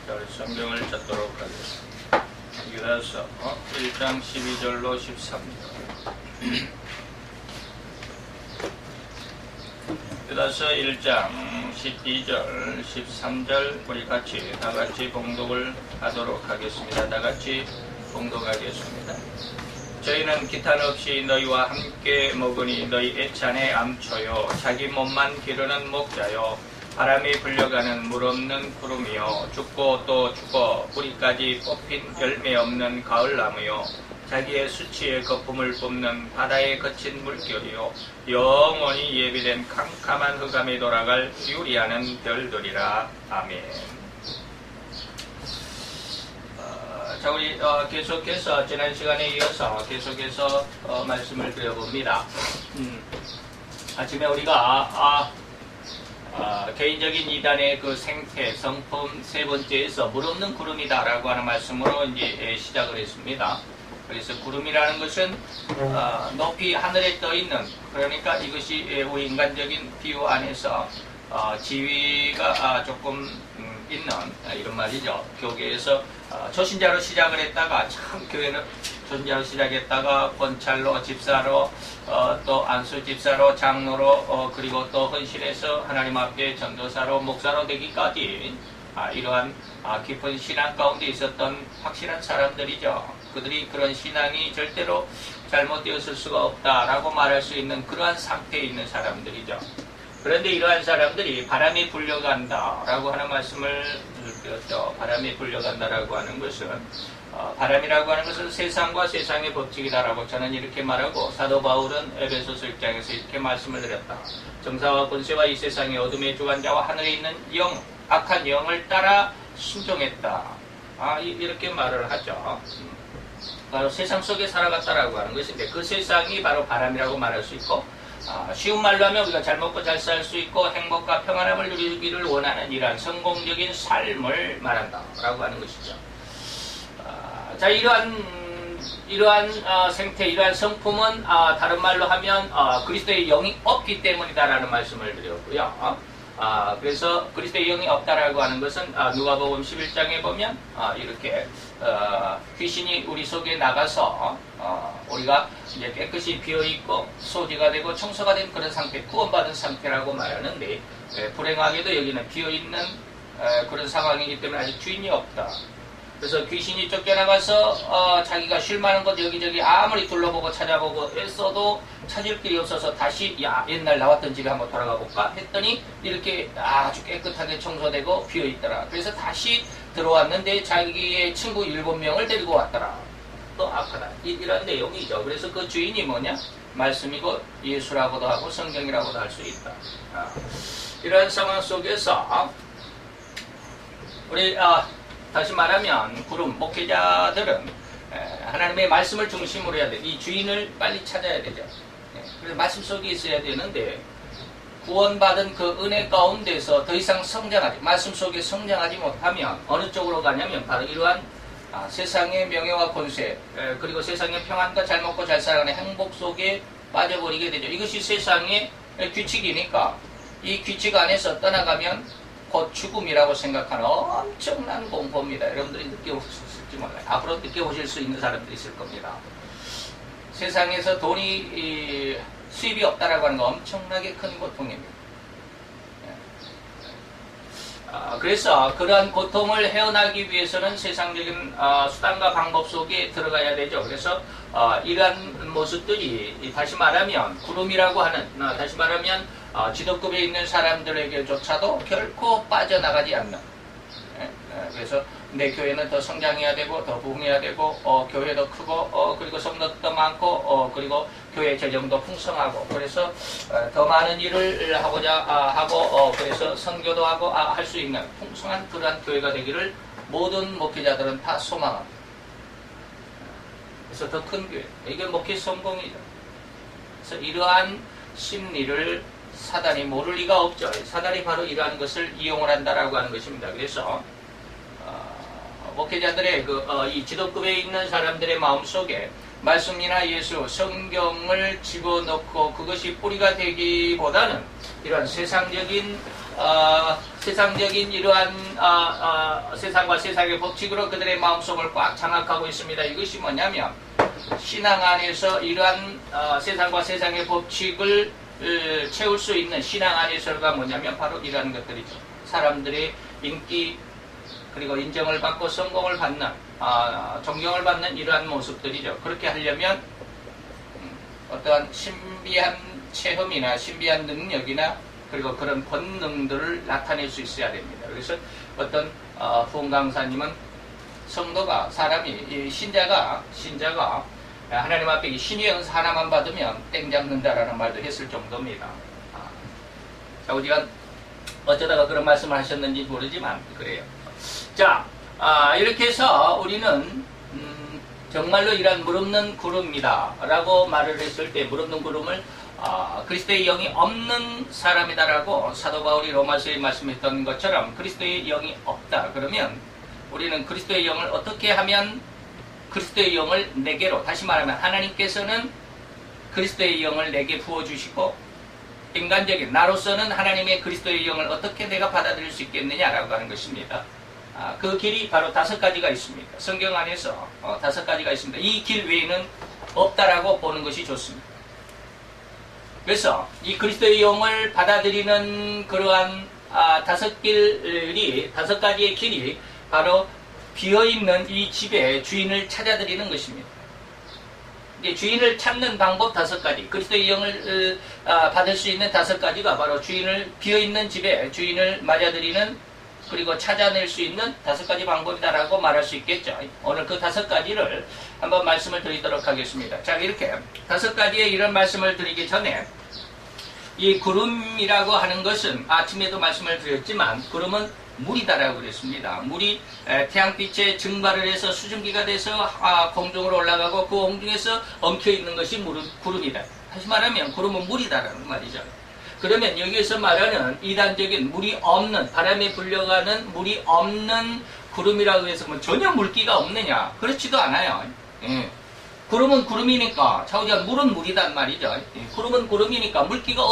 성경을 찾도록 하겠습니다. 유다서 1장 12절로 13절. 유다서 1장 12절 13절 우리 다같이 봉독을 하도록 하겠습니다. 다같이 봉독하겠습니다. 저희는 기탄 없이 너희와 함께 먹으니 너희 애찬에 암초요 자기 몸만 기르는 목자요 바람이 불려가는 물 없는 구름이요 죽고 또 죽어 뿌리까지 뽑힌 열매 없는 가을나무요 자기의 수치의 거품을 뿜는 바다에 거친 물결이요 영원히 예비된 캄캄한 흑암에 돌아갈 유리하는 별들이라. 아멘. 자, 우리 계속해서 지난 시간에 이어서 계속해서 말씀을 드려봅니다. 아침에 우리가 개인적인 이단의 그 생태, 성품 세 번째에서 물 없는 구름이다라고 하는 말씀으로 이제 시작을 했습니다. 그래서 구름이라는 것은 높이 하늘에 떠 있는, 그러니까 이것이 우리 인간적인 비유 안에서 지위가 조금 있는 이런 말이죠. 교계에서 초신자로 시작을 했다가 참 교회는 초신자로 시작했다가 권찰로, 집사로, 또 안수 집사로, 장로로, 그리고 또 헌신해서 하나님 앞에 전도사로, 목사로 되기까지 이러한 깊은 신앙 가운데 있었던 확실한 사람들이죠. 그들이 그런 신앙이 절대로 잘못되었을 수가 없다라고 말할 수 있는 그러한 상태에 있는 사람들이죠. 그런데 이러한 사람들이 바람이 불려간다라고 하는 말씀을 드렸죠. 바람이 불려간다라고 하는 것은 바람이라고 하는 것은 세상과 세상의 법칙이다라고 저는 이렇게 말하고, 사도 바울은 에베소서 1장에서 이렇게 말씀을 드렸다. 정사와 권세와 이 세상의 어둠의 주관자와 하늘에 있는 영, 악한 영을 따라 순종했다. 이렇게 말을 하죠. 바로 세상 속에 살아갔다라고 하는 것인데, 그 세상이 바로 바람이라고 말할 수 있고, 쉬운 말로 하면 우리가 잘 먹고 잘 살 수 있고 행복과 평안함을 누리기를 원하는 이러한 성공적인 삶을 말한다라고 하는 것이죠. 자, 이러한 생태, 이러한 성품은 다른 말로 하면 그리스도의 영이 없기 때문이다라는 말씀을 드렸고요. 그래서 그리스도의 영이 없다라고 하는 것은 누가복음 11장에 보면 이렇게 귀신이 우리 속에 나가서 우리가 이제 깨끗이 비어있고 소지가 되고 청소가 된 그런 상태, 구원받은 상태라고 말하는데, 불행하게도 여기는 비어있는 그런 상황이기 때문에 아직 주인이 없다. 그래서 귀신이 쫓겨나가서 자기가 쉴 만한 곳 여기저기 아무리 둘러보고 찾아보고 애써도 찾을 길이 없어서 다시 옛날 나왔던 집에 한번 돌아가 볼까 했더니 이렇게 아주 깨끗하게 청소되고 비어있더라. 그래서 다시 들어왔는데 자기의 친구 7명을 데리고 왔더라. 또 악하다. 이런 내용이죠. 그래서 그 주인이 뭐냐? 말씀이고 예수라고도 하고 성경이라고도 할 수 있다. 이런 상황 속에서 우리 다시 말하면 구름 목회자들은 하나님의 말씀을 중심으로 해야 돼. 이 주인을 빨리 찾아야 되죠. 그래서 말씀 속에 있어야 되는데, 구원받은 그 은혜 가운데서 더 이상 말씀 속에 성장하지 못하면 어느 쪽으로 가냐면 바로 이러한 세상의 명예와 권세, 그리고 세상의 평안과 잘 먹고 잘 살아가는 행복 속에 빠져버리게 되죠. 이것이 세상의 규칙이니까 이 규칙 안에서 떠나가면 곧 죽음이라고 생각하는 엄청난 공포입니다. 여러분들이 느껴보실지 몰라요. 앞으로 느껴보실 수 있는 사람들이 있을 겁니다. 세상에서 돈이 수입이 없다라고 하는 거 엄청나게 큰 고통입니다. 그래서 그러한 고통을 헤어나기 위해서는 세상적인 수단과 방법 속에 들어가야 되죠. 그래서 이러한 모습들이 다시 말하면 구름이라고 하는, 다시 말하면 지도급에 있는 사람들에게조차도 결코 빠져나가지 않는, 그래서 내 교회는 더 성장해야 되고 더 부흥해야 되고 교회도 크고 그리고 성도도 많고 그리고 교회 재정도 풍성하고, 그래서 더 많은 일을 하고자 하고 그래서 선교도 하고 할 수 있는 풍성한 그러한 교회가 되기를 모든 목회자들은 다 소망합니다. 그래서 더 큰 교회, 이게 목회 성공이죠. 그래서 이러한 심리를 사단이 모를 리가 없죠. 사단이 바로 이러한 것을 이용을 한다라고 하는 것입니다. 그래서 목회자들의 이 지도급에 있는 사람들의 마음속에 말씀이나 예수, 성경을 집어넣고 그것이 뿌리가 되기보다는 이런 세상적인 세상적인 이러한 세상과 세상의 법칙으로 그들의 마음속을 꽉 장악하고 있습니다. 이것이 뭐냐면 신앙 안에서 이러한 세상과 세상의 법칙을 채울 수 있는 신앙 안에서가 뭐냐면 바로 이러한 것들이죠. 사람들의 인기 그리고 인정을 받고 성공을 받는 존경을 받는 이러한 모습들이죠. 그렇게 하려면 어떠한 신비한 체험이나 신비한 능력이나 그리고 그런 본능들을 나타낼 수 있어야 됩니다. 그래서 어떤 후원 강사님은 성도가 사람이 신자가 하나님 앞에 신의 은사 하나만 받으면 땡 잡는다라는 말도 했을 정도입니다. 자, 우리가 어쩌다가 그런 말씀을 하셨는지 모르지만 그래요. 자, 이렇게 해서 우리는 정말로 이러한 물없는 구름이다 라고 말을 했을 때 물없는 구름을 그리스도의 영이 없는 사람이다라고 사도 바울이 로마서에 말씀했던 것처럼 그리스도의 영이 없다 그러면 우리는 그리스도의 영을 어떻게 하면 그리스도의 영을 내게로, 다시 말하면 하나님께서는 그리스도의 영을 내게 부어주시고 인간적인 나로서는 하나님의 그리스도의 영을 어떻게 내가 받아들일 수 있겠느냐라고 하는 것입니다. 그 길이 바로 5가지가 있습니다. 성경 안에서 5가지가 있습니다. 이 길 외에는 없다라고 보는 것이 좋습니다. 그래서 이 그리스도의 영을 받아들이는 그러한 5가지의 길이 바로 비어있는 이 집의 주인을 찾아들이는 것입니다. 이제 주인을 찾는 방법 5가지, 그리스도의 영을 받을 수 있는 5가지가 바로 비어있는 집에 주인을 맞아들이는 그리고 찾아낼 수 있는 5가지 방법이다라고 말할 수 있겠죠. 오늘 그 5가지를 한번 말씀을 드리도록 하겠습니다. 자, 이렇게 5가지의 이런 말씀을 드리기 전에 이 구름이라고 하는 것은 아침에도 말씀을 드렸지만 구름은 물이다라고 그랬습니다. 물이 태양빛에 증발을 해서 수증기가 돼서 공중으로 올라가고 그 공중에서 엉켜있는 것이 구름이다. 다시 말하면 구름은 물이다라는 말이죠. 그러면 여기에서 말하는 이단적인 물이 없는, 바람에 불려가는 물이 없는 구름이라고 해서 뭐 전혀 물기가 없느냐? 그렇지도 않아요. 예. 구름은 구름이니까, 자우지간 물은 물이단 말이죠. 예. 구름은 구름이니까 물기가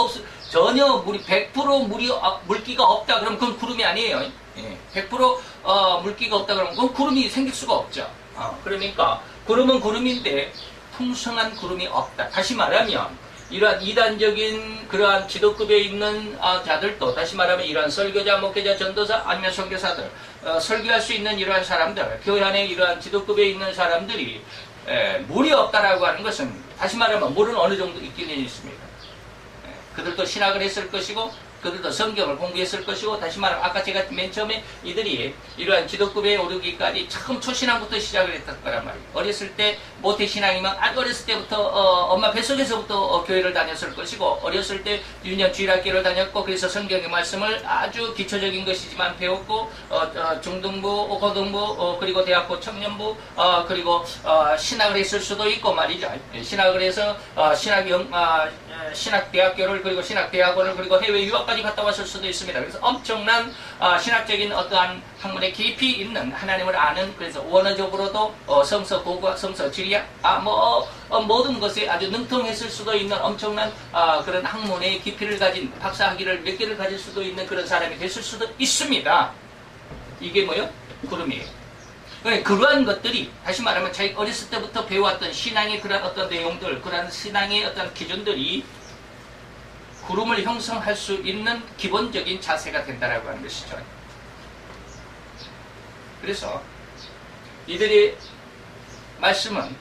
전혀 물이 100% 물기가 없다 그러면 그건 구름이 아니에요. 예. 100% 물기가 없다 그러면 그건 구름이 생길 수가 없죠. 그러니까 구름은 구름인데 풍성한 구름이 없다. 다시 말하면 이러한 이단적인 그러한 지도급에 있는 자들도, 다시 말하면 이러한 설교자, 목회자, 전도사 아니면 선교사들, 설교할 수 있는 이러한 사람들, 교회 안에 이러한 지도급에 있는 사람들이 물이 없다라고 하는 것은, 다시 말하면 물은 어느 정도 있기는 있습니다. 그들도 신학을 했을 것이고 그들도 성경을 공부했을 것이고, 다시 말하면 아까 제가 맨 처음에 이들이 이러한 기독급에 오르기까지 처음 초신앙부터 시작을 했던 거란 말이에요. 어렸을 때 모태신앙이면 어렸을 때부터 엄마 뱃속에서부터 교회를 다녔을 것이고, 어렸을 때 유년 주일학교를 다녔고, 그래서 성경의 말씀을 아주 기초적인 것이지만 배웠고, 중등부, 고등부, 그리고 대학부, 청년부, 그리고 신학을 했을 수도 있고 말이죠. 신학을 해서 신학대학교를, 그리고 신학대학원을, 그리고 해외 유학까지 갔다 왔을 수도 있습니다. 그래서 엄청난 신학적인 어떠한 학문에 깊이 있는, 하나님을 아는, 그래서 원어적으로도 성서 고고학, 성서 지리학, 모든 것에 아주 능통했을 수도 있는 엄청난 그런 학문의 깊이를 가진, 박사학위를 몇 개를 가질 수도 있는 그런 사람이 됐을 수도 있습니다. 이게 뭐요? 구름이에요. 그러한 것들이, 다시 말하면 자기 어렸을 때부터 배워왔던 신앙의 그런 어떤 내용들, 그런 신앙의 어떤 기준들이 구름을 형성할 수 있는 기본적인 자세가 된다라고 하는 것이죠. 그래서 이들의 말씀은,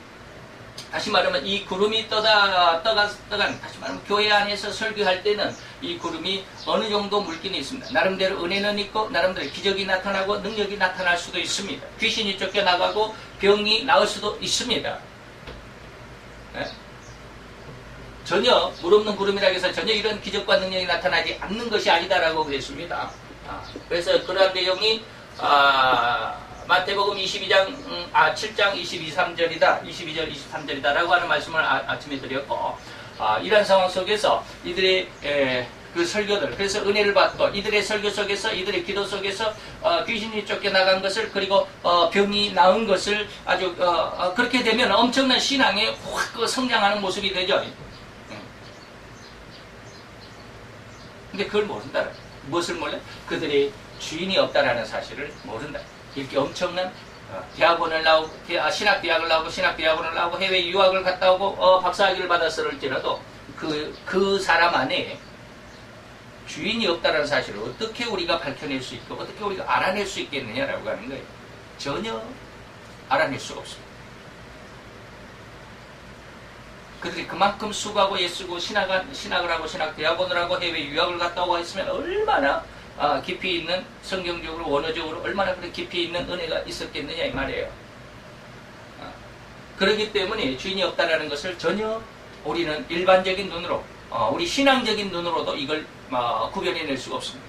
다시 말하면 이 구름이 떠간, 다시 말하면 교회 안에서 설교할 때는 이 구름이 어느 정도 물기는 있습니다. 나름대로 은혜는 있고, 나름대로 기적이 나타나고, 능력이 나타날 수도 있습니다. 귀신이 쫓겨나가고, 병이 나을 수도 있습니다. 네? 전혀 물 없는 구름이라고 해서 전혀 이런 기적과 능력이 나타나지 않는 것이 아니다라고 그랬습니다. 그래서 그러한 내용이 마태복음 7장 22, 3절이다, 22절, 23절이다라고 하는 말씀을 아침에 드렸고, 이러한 상황 속에서 이들의 그 설교들, 그래서 은혜를 받고 이들의 설교 속에서, 이들의 기도 속에서 귀신이 쫓겨나간 것을, 그리고 병이 나은 것을 아주 그렇게 되면 엄청난 신앙에 확 성장하는 모습이 되죠. 근데 그걸 모른다. 무엇을 몰라? 그들이 주인이 없다라는 사실을 모른다. 이렇게 엄청난 대학원을 나오고 신학대학을 나오고 신학대학원을 나오고 해외 유학을 갔다 오고 박사학위를 받았을지라도 그 사람 안에 주인이 없다라는 사실을 어떻게 우리가 밝혀낼 수 있고 어떻게 우리가 알아낼 수 있겠느냐라고 하는 거예요. 전혀 알아낼 수가 없습니다. 그들이 그만큼 수고하고 애쓰고 신학을 하고 신학대학원을 하고 해외 유학을 갔다 오고 했으면 얼마나 깊이 있는 성경적으로 원어적으로 얼마나 그런 깊이 있는 은혜가 있었겠느냐 이 말이에요. 그렇기 때문에 주인이 없다라는 것을 전혀 우리는 일반적인 눈으로 우리 신앙적인 눈으로도 이걸 구별해낼 수가 없습니다.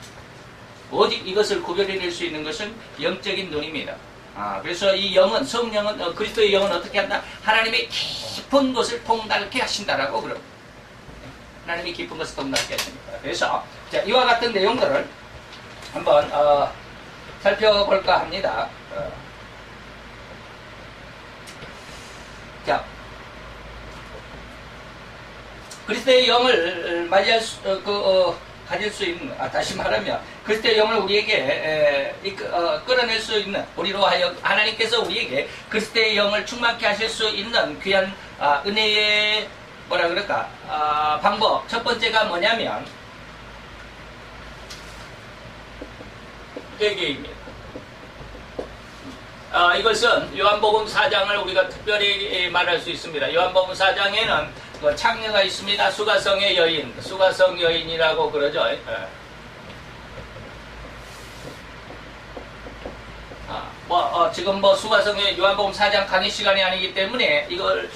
오직 이것을 구별해낼 수 있는 것은 영적인 눈입니다. 그래서 이 영은 성령은 그리스도의 영은 어떻게 한다? 하나님의 깊은 것을 통달케 하신다라고 그럽니다. 하나님이 깊은 것을 통달케 하십니다. 그래서 자, 이와 같은 내용들을 한번 살펴볼까 합니다. 자, 그리스도의 영을 맞이할 가질 수 있는, 다시 말하면 그리스도의 영을 우리에게 끌어낼 수 있는, 우리로 하여금 하나님께서 우리에게 그리스도의 영을 충만케 하실 수 있는 귀한 은혜의 뭐라 그럴까 방법. 첫 번째가 뭐냐면 회개입니다. 이것은 요한복음 4장을 우리가 특별히 말할 수 있습니다. 요한복음 4장에는 창녀가 있습니다. 수가성의 여인, 수가성 여인이라고 그러죠. 지금 수가성의 요한복음 4장 강의 시간이 아니기 때문에 이걸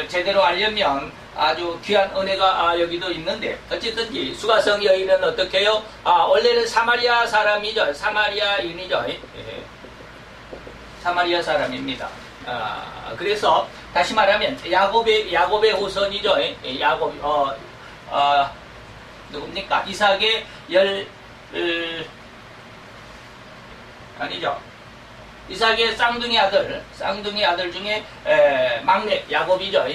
제대로 알려면 아주 귀한 은혜가 여기도 있는데, 어쨌든지 수가성 여인은 어떻게 해요? 원래는 사마리아 사람이죠. 사마리아인이죠. 사마리아 사람입니다. 그래서 다시 말하면 야곱의 후손이죠. 야곱 누굽니까? 이삭의 아니죠. 이삭의 쌍둥이 아들 중에 막내 야곱이죠.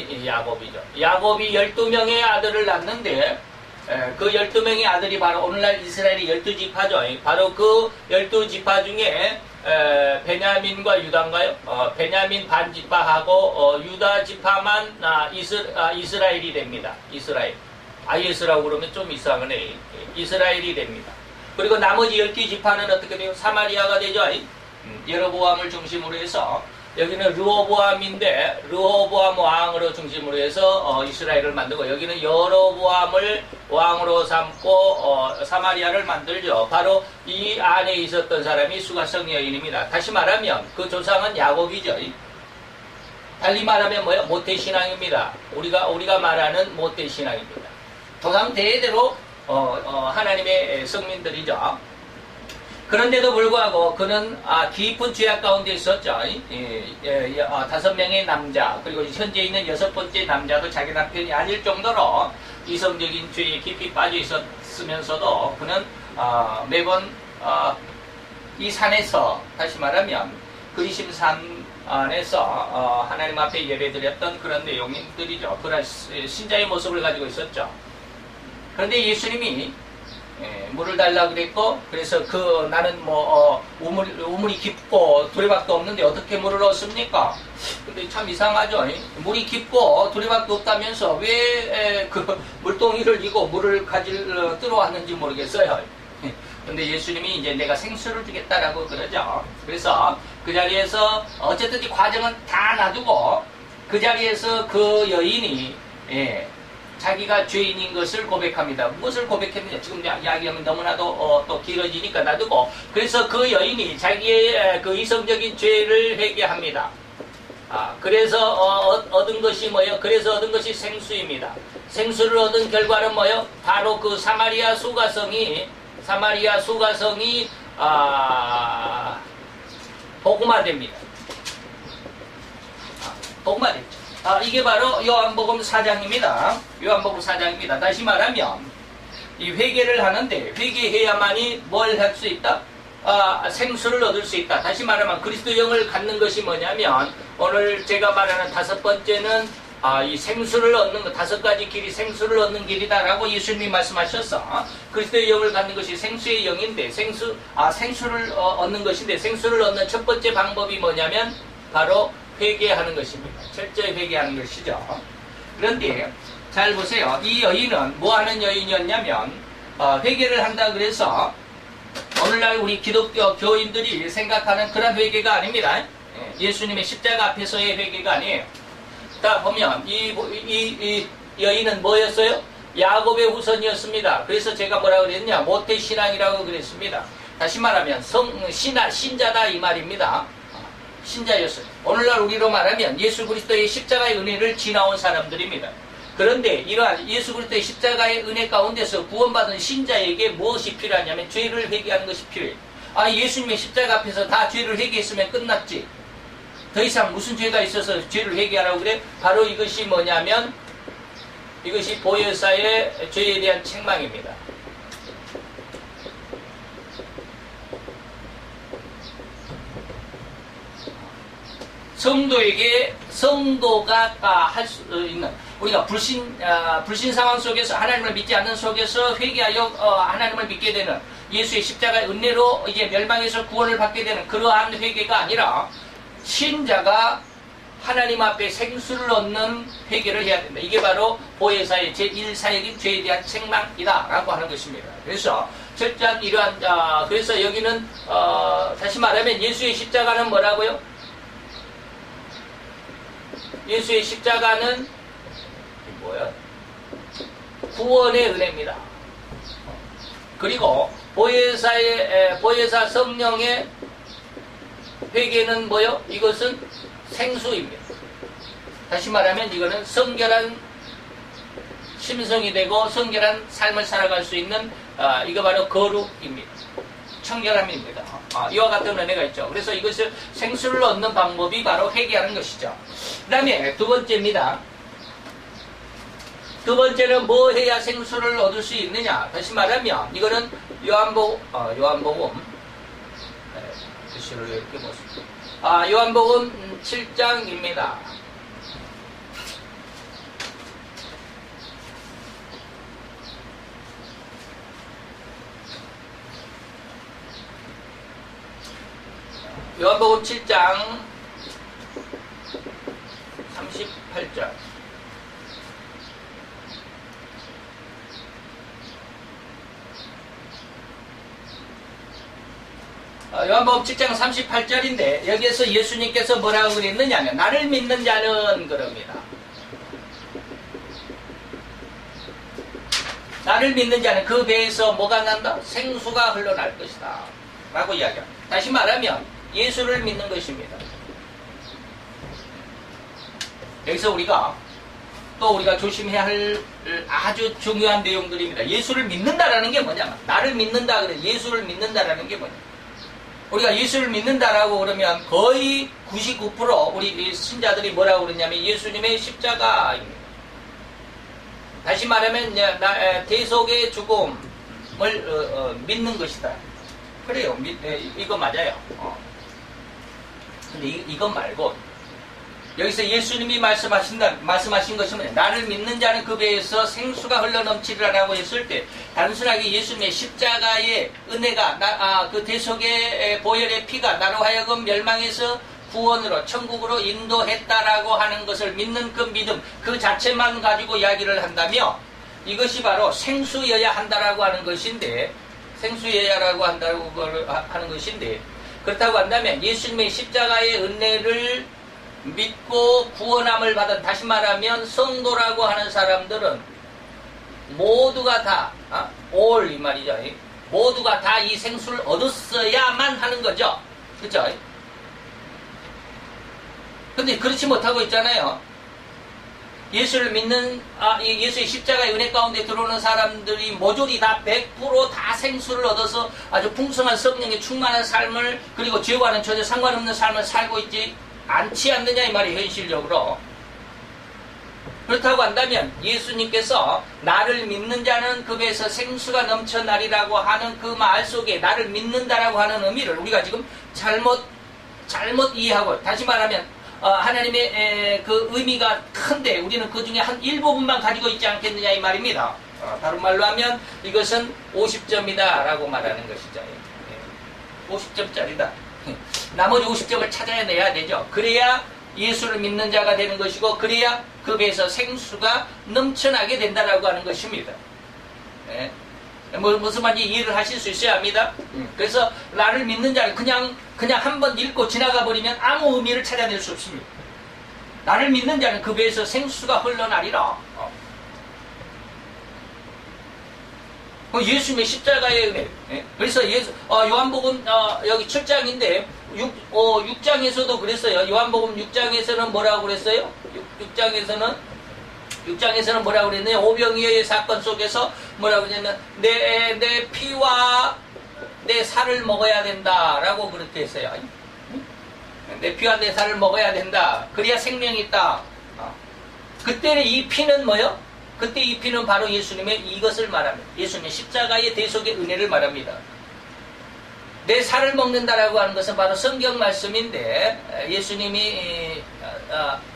야곱이 12명의 아들을 낳는데 그 12명의 아들이 바로 오늘날 이스라엘이 12지파죠. 바로 그 12지파 중에 베냐민과 유다인가요? 베냐민 반지파하고 유다 지파만 이스라엘이 됩니다. 이스라엘. IS라고 그러면 좀 이상하네. 이스라엘이 됩니다. 그리고 나머지 10개 지파는 어떻게 돼요? 사마리아가 되죠. 여로보암을 중심으로 해서, 여기는 르호보암인데 르호보암 왕으로 중심으로 해서 이스라엘을 만들고, 여기는 여로보암을 왕으로 삼고 사마리아를 만들죠. 바로 이 안에 있었던 사람이 수가성 여인입니다. 다시 말하면 그 조상은 야곱이죠. 달리 말하면 뭐예요? 모태신앙입니다. 우리가 말하는 모태신앙입니다. 조상 대대로 하나님의 성민들이죠. 그런데도 불구하고 그는 깊은 죄악 가운데 있었죠. 5명의 남자, 그리고 현재 있는 6번째 남자도 자기 남편이 아닐 정도로 이성적인 죄에 깊이 빠져 있었으면서도 그는 매번 이 산에서, 다시 말하면 그리심산 안에서 하나님 앞에 예배드렸던 그런 내용들이죠. 그런 신자의 모습을 가지고 있었죠. 그런데 예수님이 물을 달라 그랬고, 그래서 나는 우물이 깊고 두레박도 없는데 어떻게 물을 얻습니까? 근데 참 이상하죠. 물이 깊고 두레박도 없다면서 왜 물동이를 이고 물을 뜨러 왔는지 모르겠어요. 근데 예수님이 이제 내가 생수를 주겠다라고 그러죠. 그래서 그 자리에서 어쨌든 이 과정은 다 놔두고 그 자리에서 그 여인이 자기가 죄인인 것을 고백합니다. 무엇을 고백했느냐? 지금 이야기하면 너무나도 또 길어지니까 놔두고, 그래서 그 여인이 자기의 그 이성적인 죄를 회개합니다. 그래서 얻은 것이 뭐예요? 그래서 얻은 것이 생수입니다. 생수를 얻은 결과는 뭐예요? 바로 그 사마리아 수가성이 복음화됩니다. 복음화됐죠. 이게 바로 요한복음 4장입니다. 요한복음 4장입니다. 다시 말하면 이 회개를 하는데, 회개해야만이 뭘 할 수 있다? 생수를 얻을 수 있다. 다시 말하면 그리스도 영을 갖는 것이 뭐냐면, 오늘 제가 말하는 5번째는 이 생수를 얻는 것, 5가지 길이 생수를 얻는 길이다라고 예수님이 말씀하셨어. 그리스도의 영을 갖는 것이 생수의 영인데, 생수를 얻는 것인데, 생수를 얻는 첫 번째 방법이 뭐냐면, 바로 회개하는 것입니다. 철저히 회개하는 것이죠. 그런데, 잘 보세요. 이 여인은 뭐 하는 여인이었냐면, 회개를 한다 그래서, 오늘날 우리 기독교 교인들이 생각하는 그런 회개가 아닙니다. 예수님의 십자가 앞에서의 회개가 아니에요. 자, 보면 이 여인은 뭐였어요? 야곱의 후손이었습니다. 그래서 제가 뭐라고 그랬냐? 모태신앙이라고 그랬습니다. 다시 말하면 신자다 이 말입니다. 신자였어요. 오늘날 우리로 말하면 예수 그리스도의 십자가의 은혜를 지나온 사람들입니다. 그런데 이러한 예수 그리스도의 십자가의 은혜 가운데서 구원받은 신자에게 무엇이 필요하냐면 죄를 회개하는 것이 필요해요. 예수님의 십자가 앞에서 다 죄를 회개했으면 끝났지. 더 이상 무슨 죄가 있어서 죄를 회개하라고 그래? 바로 이것이 뭐냐면 이것이 보혜사의 죄에 대한 책망입니다. 성도가 할 수 있는 우리가 불신 상황 속에서 하나님을 믿지 않는 속에서 회개하여 하나님을 믿게 되는 예수의 십자가의 은혜로 이제 멸망에서 구원을 받게 되는 그러한 회개가 아니라 신자가 하나님 앞에 생수를 얻는 회개를 해야 된다. 이게 바로 보혜사의 제1사역인 죄에 대한 책망이다 라고 하는 것입니다. 그래서 철저한 이러한 그래서 여기는 다시 말하면 예수의 십자가는 뭐라고요? 예수의 십자가는 뭐야? 구원의 은혜입니다. 그리고 보혜사 성령의 회개는 뭐요? 이것은 생수입니다. 다시 말하면 이거는 성결한 심성이 되고 성결한 삶을 살아갈 수 있는 이거 바로 거룩입니다. 청결함입니다. 이와 같은 은혜가 있죠. 그래서 이것을 생수를 얻는 방법이 바로 회개하는 것이죠. 그 다음에 두 번째입니다. 두 번째는 뭐 해야 생수를 얻을 수 있느냐? 다시 말하면 이거는 요한복음 글씨를 이렇게 보습니다. 요한복음 7장입니다. 요한복음 7장 38절. 요한복음 7장 38절인데 여기에서 예수님께서 뭐라고 그랬느냐면 나를 믿는 자는 그럽니다. 나를 믿는 자는 그 배에서 뭐가 난다? 생수가 흘러날 것이다 라고 이야기합니다. 다시 말하면 예수를 믿는 것입니다. 여기서 우리가 조심해야 할 아주 중요한 내용들입니다. 예수를 믿는다라는 게 뭐냐? 나를 믿는다 그래. 예수를 믿는다라는 게 뭐냐? 우리가 예수를 믿는다라고 그러면 거의 99% 우리 신자들이 뭐라고 그러냐면 예수님의 십자가입니다. 다시 말하면 대속의 죽음을 믿는 것이다. 그래요. 이거 맞아요. 근데 이건 말고 여기서 예수님이 말씀하신 것이 뭐냐? 나를 믿는 자는 그 배에서 생수가 흘러넘치리라고 했을 때 단순하게 예수님의 십자가의 은혜가 그 대속의 보혈의 피가 나로 하여금 멸망에서 구원으로 천국으로 인도했다라고 하는 것을 믿는 그 믿음 그 자체만 가지고 이야기를 한다면 이것이 바로 생수여야 한다라고 하는 것인데 생수여야라고 한다고 하는 것인데 그렇다고 한다면 예수님의 십자가의 은혜를 믿고 구원함을 받은 다시 말하면 성도라고 하는 사람들은 모두가 다 올 이 말이죠. 모두가 다 이 생수를 얻었어야만 하는 거죠. 그렇죠? 근데 그렇지 못하고 있잖아요. 예수를 믿는 예수의 십자가의 은혜 가운데 들어오는 사람들이 모조리 다 100% 다 생수를 얻어서 아주 풍성한 성령의 충만한 삶을 그리고 죄와는 전혀 상관없는 삶을 살고 있지 않지 않느냐 이 말이 현실적으로. 그렇다고 한다면 예수님께서 나를 믿는 자는 그 배에서 생수가 넘쳐나리라고 하는 그 말 속에 나를 믿는다라고 하는 의미를 우리가 지금 잘못 이해하고 다시 말하면 하나님의 그 의미가 큰데 우리는 그 중에 한 일부분만 가지고 있지 않겠느냐 이 말입니다. 다른 말로 하면 이것은 50점이다 라고 말하는 것이죠. 50점짜리다. 나머지 50점을 찾아내야 되죠. 그래야 예수를 믿는 자가 되는 것이고 그래야 그 배에서 생수가 넘쳐나게 된다라고 하는 것입니다. 무슨 말인지 이해를 하실 수 있어야 합니다. 그래서 나를 믿는 자를 그냥 한번 읽고 지나가 버리면 아무 의미를 찾아낼 수 없습니다. 나를 믿는 자는 그 배에서 생수가 흘러나리라. 예수님의 십자가의 은혜. 그래서 요한복음 여기 7장인데 6장에서도 그랬어요. 요한복음 6장에서는 뭐라고 그랬어요? 6장에서는 뭐라고 그랬냐면 오병이어의 사건 속에서 뭐라고 그랬냐면 내 피와 내 살을 먹어야 된다라고 그렇게 했어요. 내 피와 내 살을 먹어야 된다. 그래야 생명이 있다. 그때 이 피는 뭐요? 그때 이 피는 바로 예수님의 이것을 말합니다. 예수님의 십자가의 대속의 은혜를 말합니다. 내 살을 먹는다라고 하는 것은 바로 성경 말씀인데 예수님이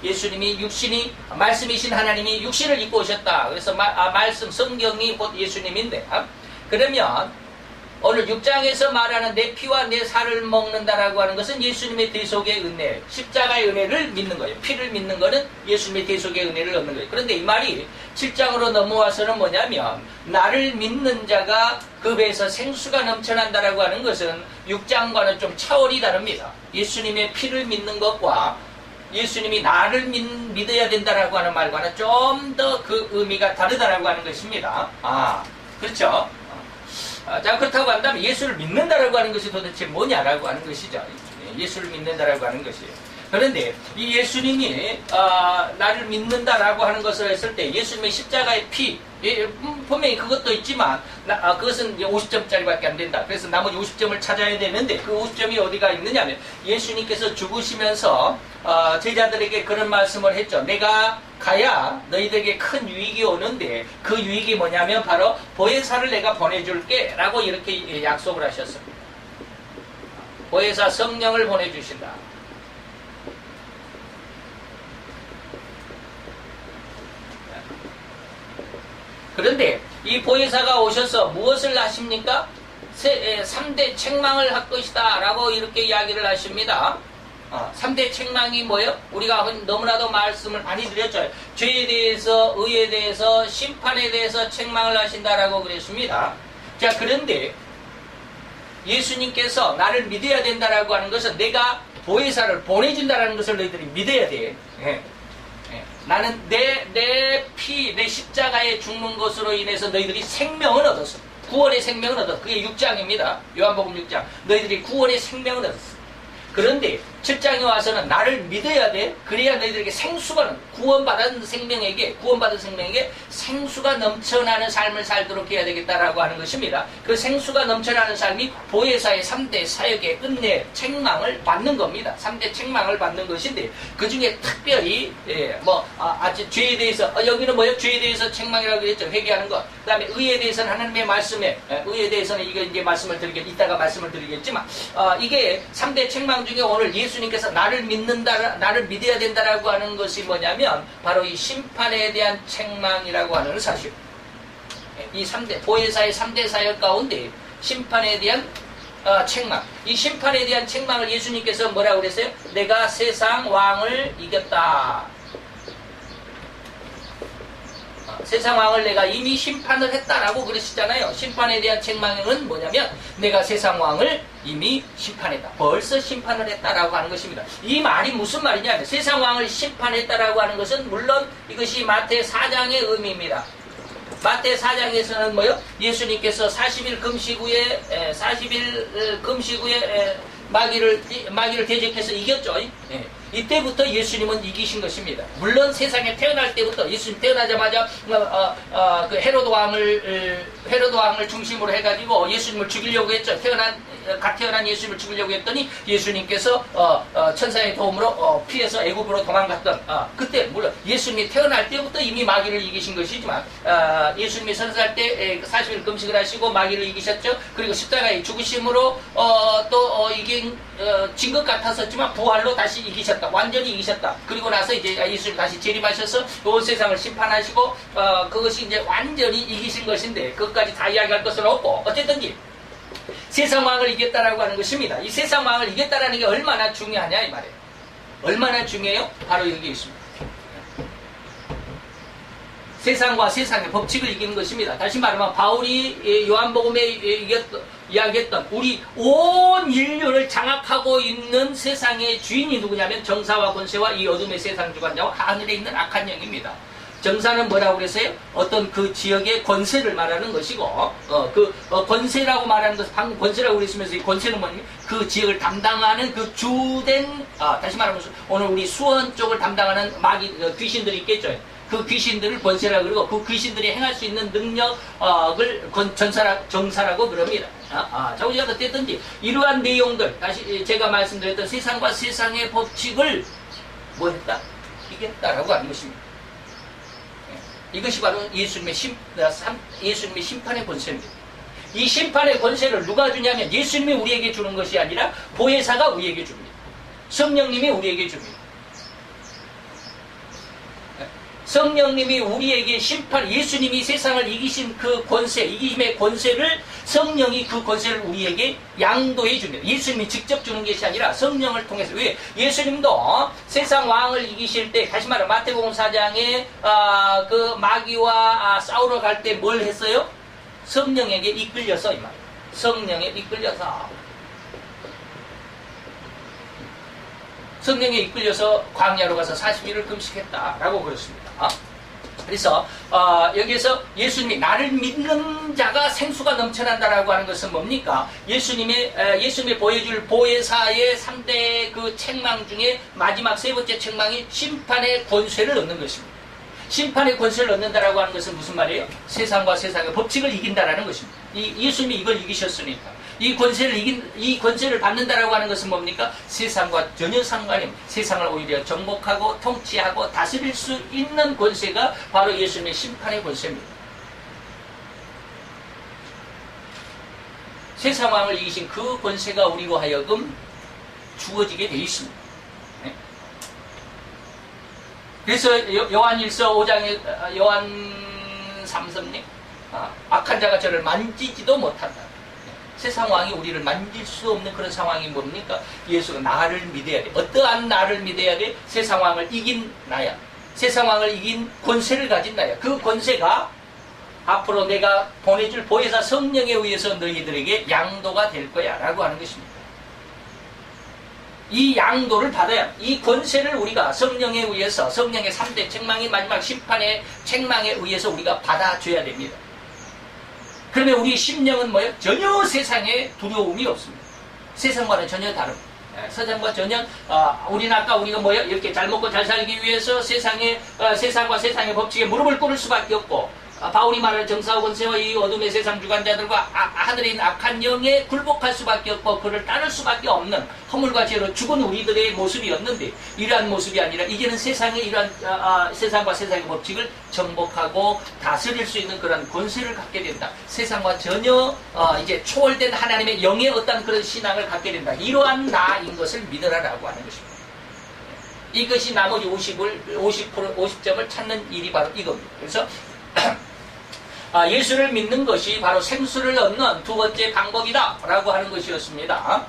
육신이 말씀이신 하나님이 육신을 입고 오셨다. 그래서 말씀 성경이 곧 예수님인데 그러면 오늘 6장에서 말하는 내 피와 내 살을 먹는다라고 하는 것은 예수님의 대속의 은혜, 십자가의 은혜를 믿는 거예요. 피를 믿는 거는 예수님의 대속의 은혜를 얻는 거예요. 그런데 이 말이 7장으로 넘어와서는 뭐냐면 나를 믿는 자가 그 배에서 생수가 넘쳐난다라고 하는 것은 6장과는 좀 차원이 다릅니다. 예수님의 피를 믿는 것과 예수님이 나를 믿어야 된다라고 하는 말과는 좀 더 그 의미가 다르다라고 하는 것입니다. 그렇죠? 자, 그렇다고 한다면 예수를 믿는다라고 하는 것이 도대체 뭐냐라고 하는 것이죠. 예수를 믿는다라고 하는 것이에요. 그런데 이 예수님이 나를 믿는다라고 하는 것을 했을 때 예수님의 십자가의 피, 분명히 그것도 있지만 그것은 이제 50점짜리밖에 안 된다. 그래서 나머지 50점을 찾아야 되는데 그 50점이 어디가 있느냐면 예수님께서 죽으시면서 제자들에게 그런 말씀을 했죠. 내가 가야 너희들에게 큰 유익이 오는데 그 유익이 뭐냐면 바로 보혜사를 내가 보내줄게 라고 이렇게 약속을 하셨습니다. 보혜사 성령을 보내주신다. 그런데 이 보혜사가 오셔서 무엇을 하십니까? 3대 책망을 할 것이다 라고 이렇게 이야기를 하십니다. 3대 책망이 뭐예요? 우리가 너무나도 말씀을 많이 드렸죠. 죄에 대해서, 의에 대해서, 심판에 대해서 책망을 하신다라고 그랬습니다. 자, 그런데 예수님께서 나를 믿어야 된다라고 하는 것은 내가 보혜사를 보내준다라는 것을 너희들이 믿어야 돼. 나는 내 십자가에 죽는 것으로 인해서 너희들이 생명을 얻었어. 구원의 생명을 얻었어. 그게 6장입니다. 요한복음 6장. 너희들이 구원의 생명을 얻었어. 그런데 7장에 와서는 나를 믿어야 돼. 그래야 너희들에게 생수가 구원받은 생명에게 생수가 넘쳐나는 삶을 살도록 해야 되겠다라고 하는 것입니다. 그 생수가 넘쳐나는 삶이 보혜사의 3대 사역의 은혜, 책망을 받는 겁니다. 3대 책망을 받는 것인데 그 중에 특별히 죄에 대해서 여기는 뭐예요? 죄에 대해서 책망이라고 그랬죠. 회개하는 것. 그다음에 의에 대해서는 하나님의 말씀에 의에 대해서는 이거 이제 이따가 말씀을 드리겠지만 이게 3대 책망 중에 오늘 예수님께서 나를 믿어야 된다라고 하는 것이 뭐냐면 바로 이 심판에 대한 책망이라고 하는 사실. 이 3대 보혜사의 3대 사역 가운데 심판에 대한 책망. 이 심판에 대한 책망을 예수님께서 뭐라고 그랬어요? 내가 세상 왕을 이겼다. 세상 왕을 내가 이미 심판을 했다라고 그러시잖아요. 심판에 대한 책망은 뭐냐면 내가 세상 왕을 이미 심판했다. 벌써 심판을 했다라고 하는 것입니다. 이 말이 무슨 말이냐면 세상 왕을 심판했다라고 하는 것은 물론 이것이 마태 4장의 의미입니다. 마태 4장에서는 뭐요? 예수님께서 40일 금식 후에 마귀를 대적해서 이겼죠. 이때부터 예수님은 이기신 것입니다. 물론 세상에 태어날 때부터 예수님 태어나자마자 그 헤로드 왕을 중심으로 해가지고 예수님을 죽이려고 했죠. 갓 태어난 예수님을 죽이려고 했더니 예수님께서 천사의 도움으로 피해서 애굽으로 도망갔던 그때 물론 예수님이 태어날 때부터 이미 마귀를 이기신 것이지만 예수님이 선사할 때 40일 금식을 하시고 마귀를 이기셨죠. 그리고 십자가의 죽으심으로 또 이긴 진 것 같았었지만 부활로 다시 이기셨다. 완전히 이기셨다. 그리고 나서 이제 예수님 다시 재림하셔서 온 세상을 심판하시고 그것이 이제 완전히 이기신 것인데 그것까지 다 이야기할 것은 없고 어쨌든지 세상 왕을 이겼다라고 하는 것입니다. 이 세상 왕을 이겼다라는 게 얼마나 중요하냐 이 말이에요. 얼마나 중요해요? 바로 여기 있습니다. 세상과 세상의 법칙을 이기는 것입니다. 다시 말하면 바울이 요한복음에 이야기했던 우리 온 인류를 장악하고 있는 세상의 주인이 누구냐면 정사와 권세와 이 어둠의 세상 주관자와 하늘에 있는 악한 영입니다. 정사는 뭐라고 그랬어요? 어떤 그 지역의 권세를 말하는 것이고 권세라고 말하는 것은 방금 권세라고 그랬으면서 이 권세는 뭐냐면 그 지역을 담당하는 그 주된 다시 말하면 오늘 우리 수원 쪽을 담당하는 마귀 귀신들이 있겠죠. 그 귀신들을 권세라고 그러고 그 귀신들이 행할 수 있는 능력을 정사라고 그럽니다. 자, 우리가 어쨌든지 이러한 내용들 다시 제가 말씀드렸던 세상과 세상의 법칙을 뭐 했다? 이겼다라고 하는 것입니다. 이것이 바로 예수님의 심판의 권세입니다. 이 심판의 권세를 누가 주냐면 예수님이 우리에게 주는 것이 아니라 보혜사가 우리에게 줍니다. 성령님이 우리에게 줍니다. 성령님이 우리에게 예수님이 세상을 이기신 그 권세, 이기심의 권세를 성령이 그 권세를 우리에게 양도해 줍니다. 예수님이 직접 주는 것이 아니라 성령을 통해서. 왜? 예수님도 세상 왕을 이기실 때, 다시 말해 마태복음 4장에 그 마귀와 싸우러 갈 때 뭘 했어요? 성령에게 이끌려서 이 말. 성령에 이끌려서. 성령에 이끌려서 광야로 가서 40일을 금식했다라고 그랬습니다. 그래서 여기에서 예수님이 나를 믿는 자가 생수가 넘쳐난다라고 하는 것은 뭡니까? 예수님의 보여줄 보혜사의 3대 그 책망 중에 마지막 세 번째 책망이 심판의 권세를 얻는 것입니다. 심판의 권세를 얻는다라고 하는 것은 무슨 말이에요? 세상과 세상의 법칙을 이긴다라는 것입니다. 예수님이 이걸 이기셨으니까. 이 권세를 받는다라고 하는 것은 뭡니까? 세상과 전혀 상관이 없는, 세상을 오히려 정복하고 통치하고 다스릴 수 있는 권세가 바로 예수님의 심판의 권세입니다. 세상 왕을 이기신 그 권세가 우리로 하여금 주어지게 되어 있습니다. 네? 그래서 요한일서 5장에 요한 3서님 악한 자가 저를 만지지도 못한다. 세상 왕이 우리를 만질 수 없는 그런 상황이 뭡니까? 예수가 나를 믿어야 돼. 어떠한 나를 믿어야 돼? 세상 왕을 이긴 나야. 세상 왕을 이긴 권세를 가진 나야. 그 권세가 앞으로 내가 보내줄 보혜사 성령에 의해서 너희들에게 양도가 될 거야 라고 하는 것입니다. 이 양도를 받아야, 이 권세를 우리가 성령에 의해서, 성령의 3대 책망인 마지막 심판의 책망에 의해서 우리가 받아줘야 됩니다. 그러면 우리 심령은 뭐예요? 전혀 세상에 두려움이 없습니다. 세상과는 전혀 다릅니다. 세상과 전혀 우리는 아까 우리가 뭐예요? 이렇게 잘 먹고 잘 살기 위해서 세상과 세상의 법칙에 무릎을 꿇을 수밖에 없고 바울이 말하는 정사와 권세와 이 어둠의 세상 주관자들과 하늘에 있는 악한 영에 굴복할 수밖에 없고 그를 따를 수밖에 없는 허물과 죄로 죽은 우리들의 모습이었는데 이러한 모습이 아니라 이제는 세상의 이러한 세상과 세상의 법칙을 정복하고 다스릴 수 있는 그런 권세를 갖게 된다. 세상과 전혀 이제 초월된 하나님의 영의 어떤 그런 신앙을 갖게 된다. 이러한 나인 것을 믿으라라고 하는 것입니다. 이것이 나머지 50점을 찾는 일이 바로 이겁니다. 그래서 예수를 믿는 것이 바로 생수를 얻는 두 번째 방법이다 라고 하는 것이었습니다.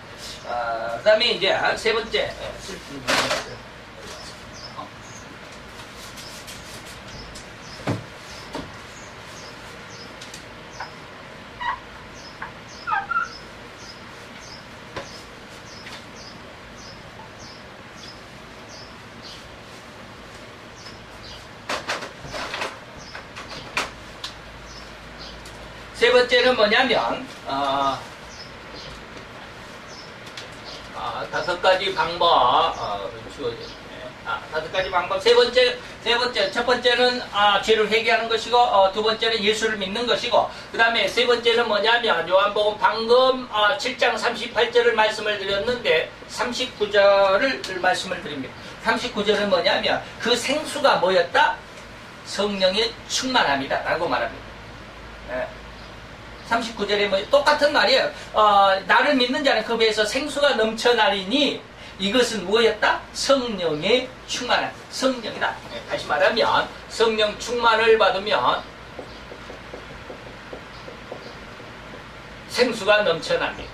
그 다음에 이제 세 번째 세 번째는 뭐냐면 다섯 가지 방법 다섯 가지 방법. 첫 번째는 죄를 회개하는 것이고 두 번째는 예수를 믿는 것이고 그 다음에 세 번째는 뭐냐면 요한복음 방금 7장 38절을 말씀을 드렸는데 39절을 말씀을 드립니다. 39절은 뭐냐면 그 생수가 뭐였다? 성령의 충만함이다 라고 말합니다. 39절에 뭐 똑같은 말이에요. 나를 믿는 자는 그 배에서 생수가 넘쳐나리니 이것은 무엇이었다? 성령의 충만함. 성령이다. 다시 말하면 성령 충만을 받으면 생수가 넘쳐납니다.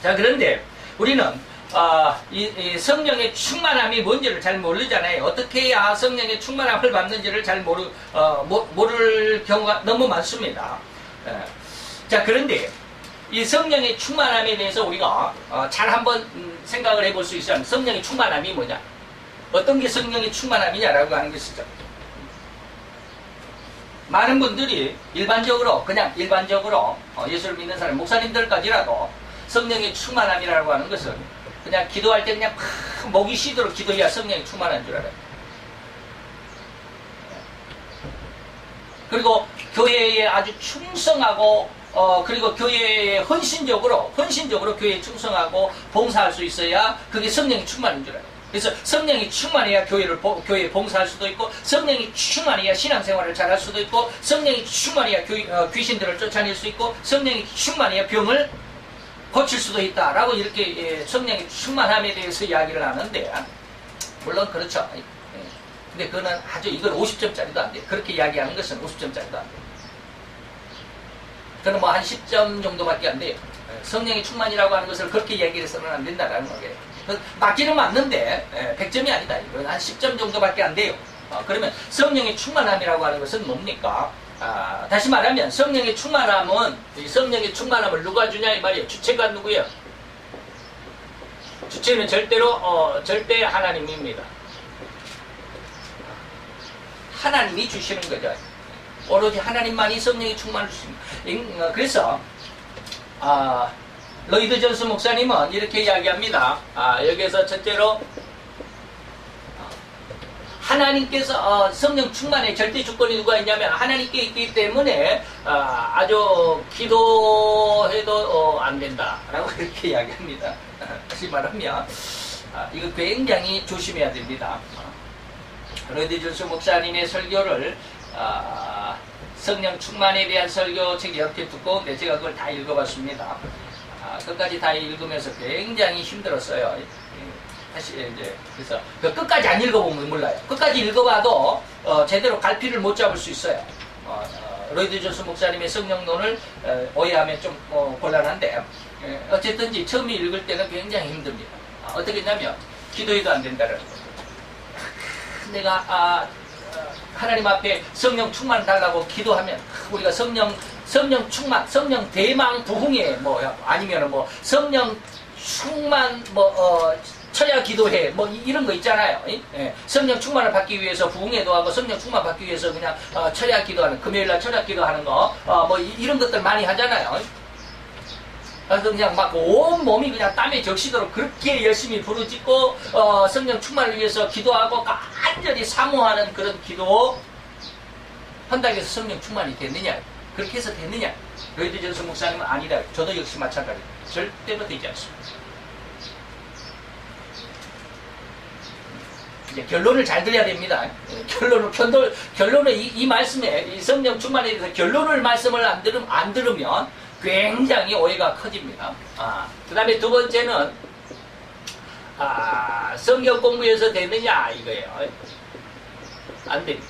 자, 그런데 우리는 이 성령의 충만함이 뭔지를 잘 모르잖아요. 어떻게 해야 성령의 충만함을 받는지를 잘 모를 경우가 너무 많습니다. 자, 그런데 이 성령의 충만함에 대해서 우리가 잘 한번 생각을 해볼 수 있어요. 성령의 충만함이 뭐냐? 어떤 게 성령의 충만함이냐라고 하는 것이죠. 많은 분들이 그냥 일반적으로 예수를 믿는 사람, 목사님들까지라도 성령의 충만함이라고 하는 것은 그냥 기도할 때 그냥 목이 쉬도록 기도해야 성령이 충만한 줄 알아요. 그리고 교회에 아주 충성하고 그리고 교회에 헌신적으로 교회에 충성하고 봉사할 수 있어야 그게 성령이 충만인 줄 알아요. 그래서 성령이 충만해야 교회에 봉사할 수도 있고, 성령이 충만해야 신앙생활을 잘할 수도 있고, 성령이 충만해야 귀신들을 쫓아낼 수 있고, 성령이 충만해야 병을 고칠 수도 있다라고 이렇게 성령의 충만함에 대해서 이야기를 하는데, 물론 그렇죠. 근데 그거는 이건 50점짜리도 안 돼. 그렇게 이야기하는 것은 50점짜리도 안 돼. 그건 뭐 한 10점 정도밖에 안 돼요. 성령의 충만이라고 하는 것을 그렇게 이야기해서는 안 된다라는 거예요. 맞기는 맞는데 100점이 아니다. 이건 한 10점 정도밖에 안 돼요. 그러면 성령의 충만함이라고 하는 것은 뭡니까? 다시 말하면 성령의 충만함은, 이 성령의 충만함을 누가 주냐 이 말이에요. 주체가 누구예요? 주체는 절대 하나님입니다. 하나님이 주시는 거죠. 오로지 하나님만이 성령의 충만을 주십니다. 그래서 로이드 존스 목사님은 이렇게 이야기합니다. 여기에서 첫째로 하나님께서 성령 충만의 절대 조건이 누가 있냐면 하나님께 있기 때문에 아주 기도해도 안 된다라고 이렇게 이야기합니다. 다시 말하면 이거 굉장히 조심해야 됩니다. 로이드 존스 목사님의 설교를 성령 충만에 대한 설교책이 이렇게 두꺼운데 제가 그걸 다 읽어봤습니다. 끝까지 다 읽으면서 굉장히 힘들었어요. 사실 그래서 끝까지 안 읽어보면 몰라요. 끝까지 읽어봐도 제대로 갈피를 못 잡을 수 있어요. 로이드 존스 목사님의 성령론을 오해하면 좀 곤란한데, 어쨌든지 처음에 읽을 때는 굉장히 힘듭니다. 어떻게 했냐면 기도해도 안 된다는 거예요. 내가 하나님 앞에 성령 충만 달라고 기도하면 우리가 성령 충만, 성령 대망 부흥회 아니면 성령 충만 쳐야 기도해 이런 거 있잖아요. 성령 충만을 받기 위해서 부흥회도 하고 성령 충만 받기 위해서 그냥 쳐야 기도하는, 금요일날 쳐야 기도하는 거 이런 것들 많이 하잖아요. 그래서 그냥 막 온 몸이 그냥 땀에 적시도록 그렇게 열심히 부르짖고 성령 충만을 위해서 기도하고 간절히 사모하는 그런 기도 한다고 해서 성령 충만이 됐느냐? 그렇게 해서 됐느냐? 로이드 존스 목사님은 아니다. 저도 역시 마찬가지입니다. 절대로 되지 않습니다. 이제 결론을 잘 들어야 됩니다. 결론을 이 말씀에 이 성령 충만에 대해서 말씀을 안 들으면 굉장히 오해가 커집니다. 그 다음에 두 번째는 성경 공부에서 되느냐 이거예요. 안 됩니다.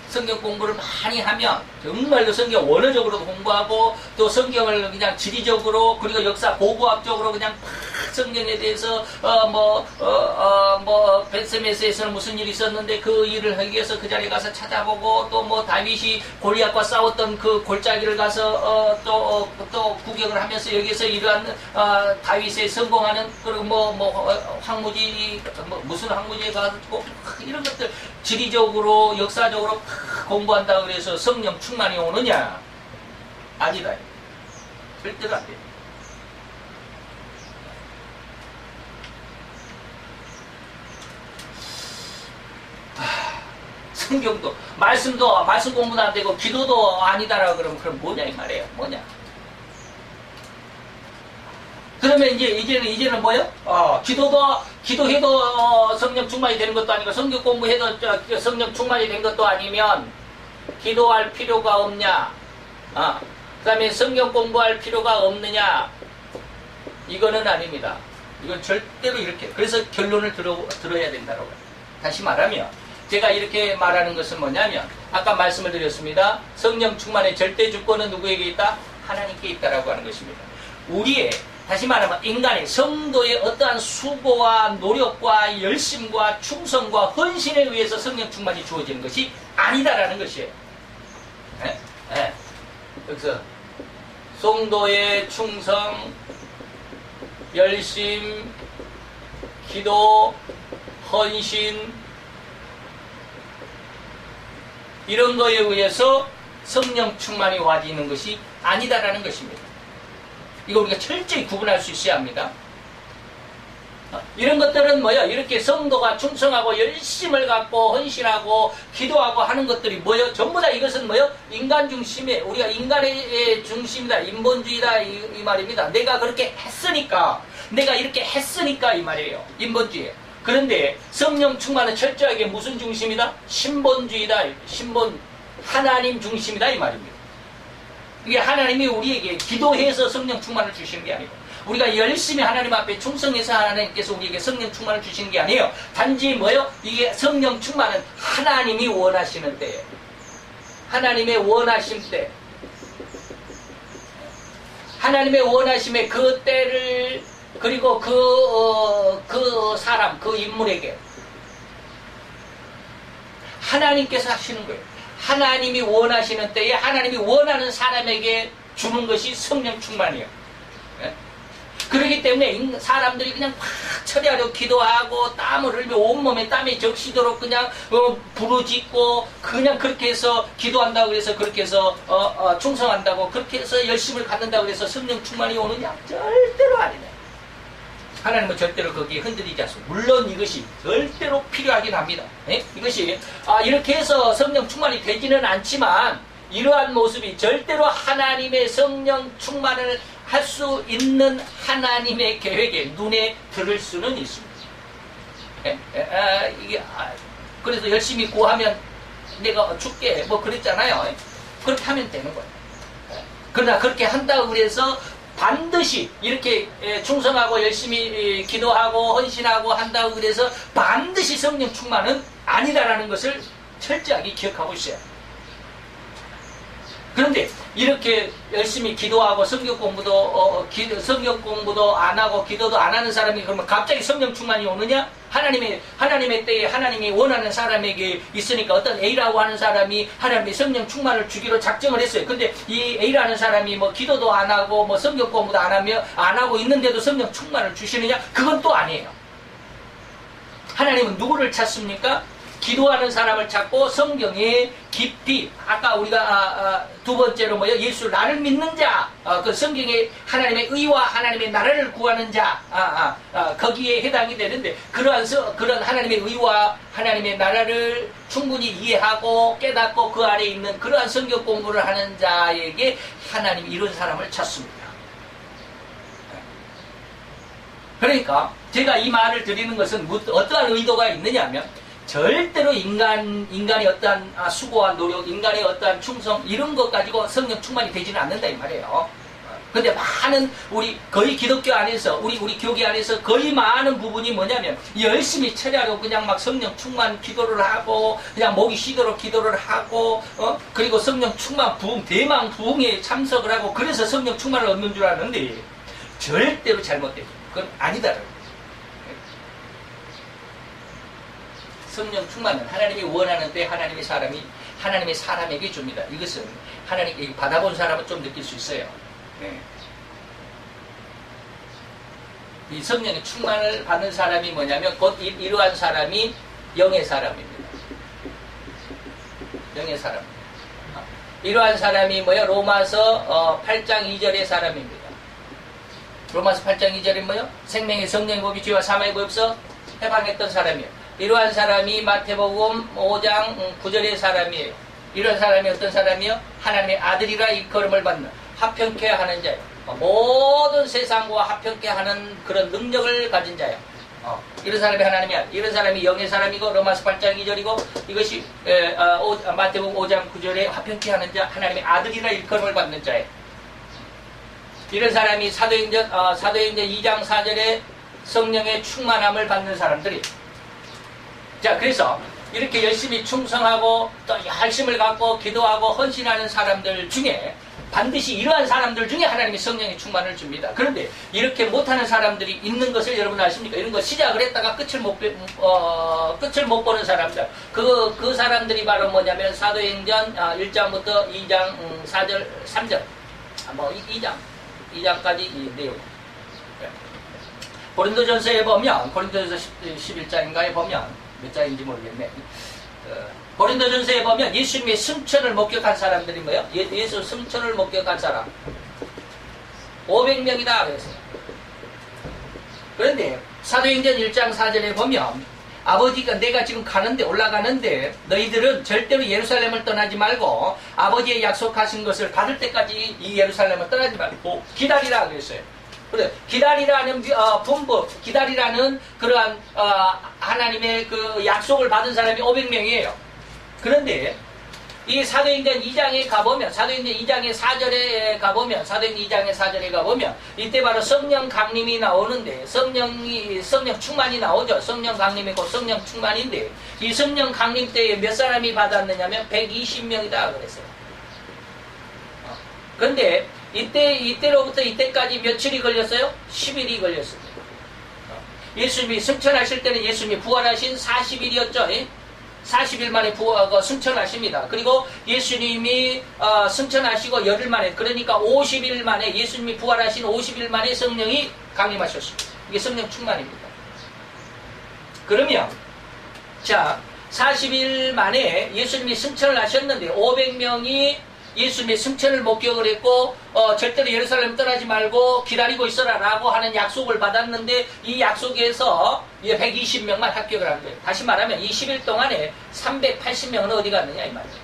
성경 공부를 많이 하면 정말로 성경 원어적으로도 공부하고 또 성경을 그냥 지리적으로 그리고 역사 고고학적으로 그냥 성경에 대해서 벳세메스에서는 무슨 일이 있었는데 그 일을 하기 위해서 그 자리에 가서 찾아보고 또 다윗이 골리앗과 싸웠던 그 골짜기를 가서 또 구경을 하면서 여기서 이러한 다윗의 성공하는 그리고 황무지 무슨 황무지에 가서 이런 것들 지리적으로 역사적으로 공부한다고 그래서 성령 충만이 오느냐? 아니다. 절대로 안 돼. 성경도 말씀 공부도 안 되고 기도도 아니다라고 그러면 그럼 뭐냐 이 말이에요. 뭐냐? 그러면 이제는 뭐요? 기도해도 성령 충만이 되는 것도 아니고 성경 공부해도 성령 충만이 된 것도 아니면 기도할 필요가 없냐? 그 다음에 성경 공부할 필요가 없느냐? 이거는 아닙니다. 이건 절대로 이렇게. 그래서 결론을 들어야 된다고. 다시 말하면 제가 이렇게 말하는 것은 뭐냐면 아까 말씀을 드렸습니다. 성령 충만의 절대 주권은 누구에게 있다? 하나님께 있다라고 하는 것입니다. 우리의 다시 말하면 인간의 성도의 어떠한 수고와 노력과 열심과 충성과 헌신에 의해서 성령 충만이 주어지는 것이 아니다라는 것이에요. 여기서 성도의 충성, 열심, 기도, 헌신 이런 거에 의해서 성령 충만이 와지는 것이 아니다라는 것입니다. 이거 우리가 철저히 구분할 수 있어야 합니다. 이런 것들은 뭐야? 이렇게 성도가 충성하고 열심을 갖고 헌신하고 기도하고 하는 것들이 뭐요? 전부 다 이것은 뭐요? 인간 중심에 우리가 인간의 중심이다. 인본주의다 이 말입니다. 내가 그렇게 했으니까 내가 이렇게 했으니까 이 말이에요. 인본주의. 그런데 성령 충만은 철저하게 무슨 중심이다? 신본주의다. 신본 하나님 중심이다 이 말입니다. 이게 하나님이 우리에게 기도해서 성령 충만을 주시는 게 아니고 우리가 열심히 하나님 앞에 충성해서 하나님께서 우리에게 성령 충만을 주시는 게 아니에요. 단지 뭐요? 이게 성령 충만은 하나님이 원하시는 때예요. 하나님의 원하심 때. 하나님의 원하심의 그 때를 그리고 그 사람, 그 인물에게 하나님께서 하시는 거예요. 하나님이 원하시는 때에 하나님이 원하는 사람에게 주는 것이 성령 충만이에요. 그렇기 때문에 사람들이 그냥 막 처리하려고 기도하고 땀을 흘리며 온몸에 땀이 적시도록 그냥 부르짖고 그냥 그렇게 해서 기도한다고 해서 그렇게 해서 충성한다고 그렇게 해서 열심을 갖는다고 해서 성령 충만이 오느냐? 절대로 아니네. 하나님은 절대로 거기에 흔들리지 않습니다. 물론 이것이 절대로 필요하긴 합니다. 이것이 이렇게 해서 성령 충만이 되지는 않지만 이러한 모습이 절대로 하나님의 성령 충만을 할 수 있는 하나님의 계획에 눈에 들을 수는 있습니다. 그래서 열심히 구하면 내가 줄게 뭐 그랬잖아요. 그렇게 하면 되는 거예요. 그러나 그렇게 한다고 그래서 반드시 이렇게 충성하고 열심히 기도하고 헌신하고 한다고 그래서 반드시 성령 충만은 아니다라는 것을 철저하게 기억하고 있어요. 그런데 이렇게 열심히 기도하고 성경 공부도 안 하고 기도도 안 하는 사람이 그러면 갑자기 성령 충만이 오느냐? 하나님의 때에 하나님이 원하는 사람에게 있으니까 어떤 A라고 하는 사람이 하나님의 성령 충만을 주기로 작정을 했어요. 근데 이 A라는 사람이 뭐 기도도 안 하고 뭐 성경 공부도 안 하고 있는데도 성령 충만을 주시느냐? 그건 또 아니에요. 하나님은 누구를 찾습니까? 기도하는 사람을 찾고 성경에 깊이 아까 우리가 두 번째로 뭐요? 예수 나를 믿는 자, 그 성경에 하나님의 의와 하나님의 나라를 구하는 자, 거기에 해당이 되는데 그런 하나님의 의와 하나님의 나라를 충분히 이해하고 깨닫고 그 안에 있는 그러한 성경 공부를 하는 자에게 하나님이 이런 사람을 찾습니다. 그러니까 제가 이 말을 드리는 것은 어떠한 의도가 있느냐면 절대로 인간의 어떠한 수고와 노력, 인간의 어떠한 충성 이런 것 가지고 성령 충만이 되지는 않는다 이 말이에요. 근데 많은 거의 기독교 안에서 우리 교계 안에서 거의 많은 부분이 뭐냐면 열심히 처리하려고 그냥 막 성령 충만 기도를 하고 그냥 목이 쉬도록 기도를 하고 그리고 성령 충만 부흥 대망 부흥에 참석을 하고 그래서 성령 충만을 얻는 줄 아는데 절대로 잘못돼요. 그건 아니다라고. 성령 충만은 하나님이 원하는 때 하나님의 사람에게 줍니다. 이것은 하나님께 받아본 사람은 좀 느낄 수 있어요. 이 성령의 충만을 받는 사람이 뭐냐면 곧 이러한 사람이 영의 사람입니다. 영의 사람. 이러한 사람이 뭐예요? 로마서 8장 2절의 사람입니다. 로마서 8장 2절이 뭐예요? 생명의 성령의 법이 죄와 사망의 법에서 해방했던 사람이에요. 이러한 사람이 마태복음 5장 9절의 사람이에요. 이런 사람이 어떤 사람이요? 하나님의 아들이라 일컬음을 받는 합평케 하는 자예요. 모든 모든 세상과 화평케 하는 그런 능력을 가진 자야. 이런 사람이 하나님이야. 이런 사람이 영의 사람이고 로마서 8장 2절이고 이것이 마태복음 5장 9절에 화평케 하는 자, 하나님의 아들이라 일컬음을 받는 자예요. 이런 사람이 사도행전 2장 4절에 성령의 충만함을 받는 사람들이. 자, 그래서 이렇게 열심히 충성하고 또 열심을 갖고 기도하고 헌신하는 사람들 중에 반드시 이러한 사람들 중에 하나님이 성령의 충만을 줍니다. 그런데 이렇게 못하는 사람들이 있는 것을 여러분 아십니까? 이런 거 시작을 했다가 끝을 못 보는 사람들. 그 사람들이 바로 뭐냐면 사도행전 1장부터 2장 4절, 3절. 2장까지 이 내용. 고린도전서에 보면, 고린도전서 11장인가에 보면, 몇 장인지 모르겠네. 고린도전서에 보면 예수님의 승천을 목격한 사람들이 뭐예요? 예수 승천을 목격한 사람 500명이다 그랬어요. 그런데 사도행전 1장 4절에 보면 아버지가 내가 지금 올라가는데 너희들은 절대로 예루살렘을 떠나지 말고 아버지의 약속하신 것을 받을 때까지 이 예루살렘을 떠나지 말고 기다리라 그랬어요. 그래, 기다리라는 분부, 기다리라는 그러한 하나님의 그 약속을 받은 사람이 500명이에요. 그런데 이 사도행전 2장에 가보면, 사도행전 2장의 4절에 가보면 이때 바로 성령 강림이 나오는데 성령 충만이 나오죠. 성령 강림이 곧 성령 충만인데 이 성령 강림 때에 몇 사람이 받았느냐면 120명이다 그랬어요. 그런데 이때로부터 이때까지 며칠이 걸렸어요? 10일이 걸렸습니다. 예수님이 승천하실 때는 예수님이 부활하신 40일이었죠. 40일 만에 승천하십니다. 그리고 예수님이 승천하시고 열흘 만에, 그러니까 50일 만에, 예수님이 부활하신 50일 만에 성령이 강림하셨습니다. 이게 성령 충만입니다. 그러면 자, 40일 만에 예수님이 승천을 하셨는데 500명이 예수님의 승천을 목격을 했고 절대로 예루살렘 떠나지 말고 기다리고 있어라 라고 하는 약속을 받았는데 이 약속에서 120명만 합격을 한 거예요. 다시 말하면 이 10일 동안에 380명은 어디 갔느냐 이 말이에요.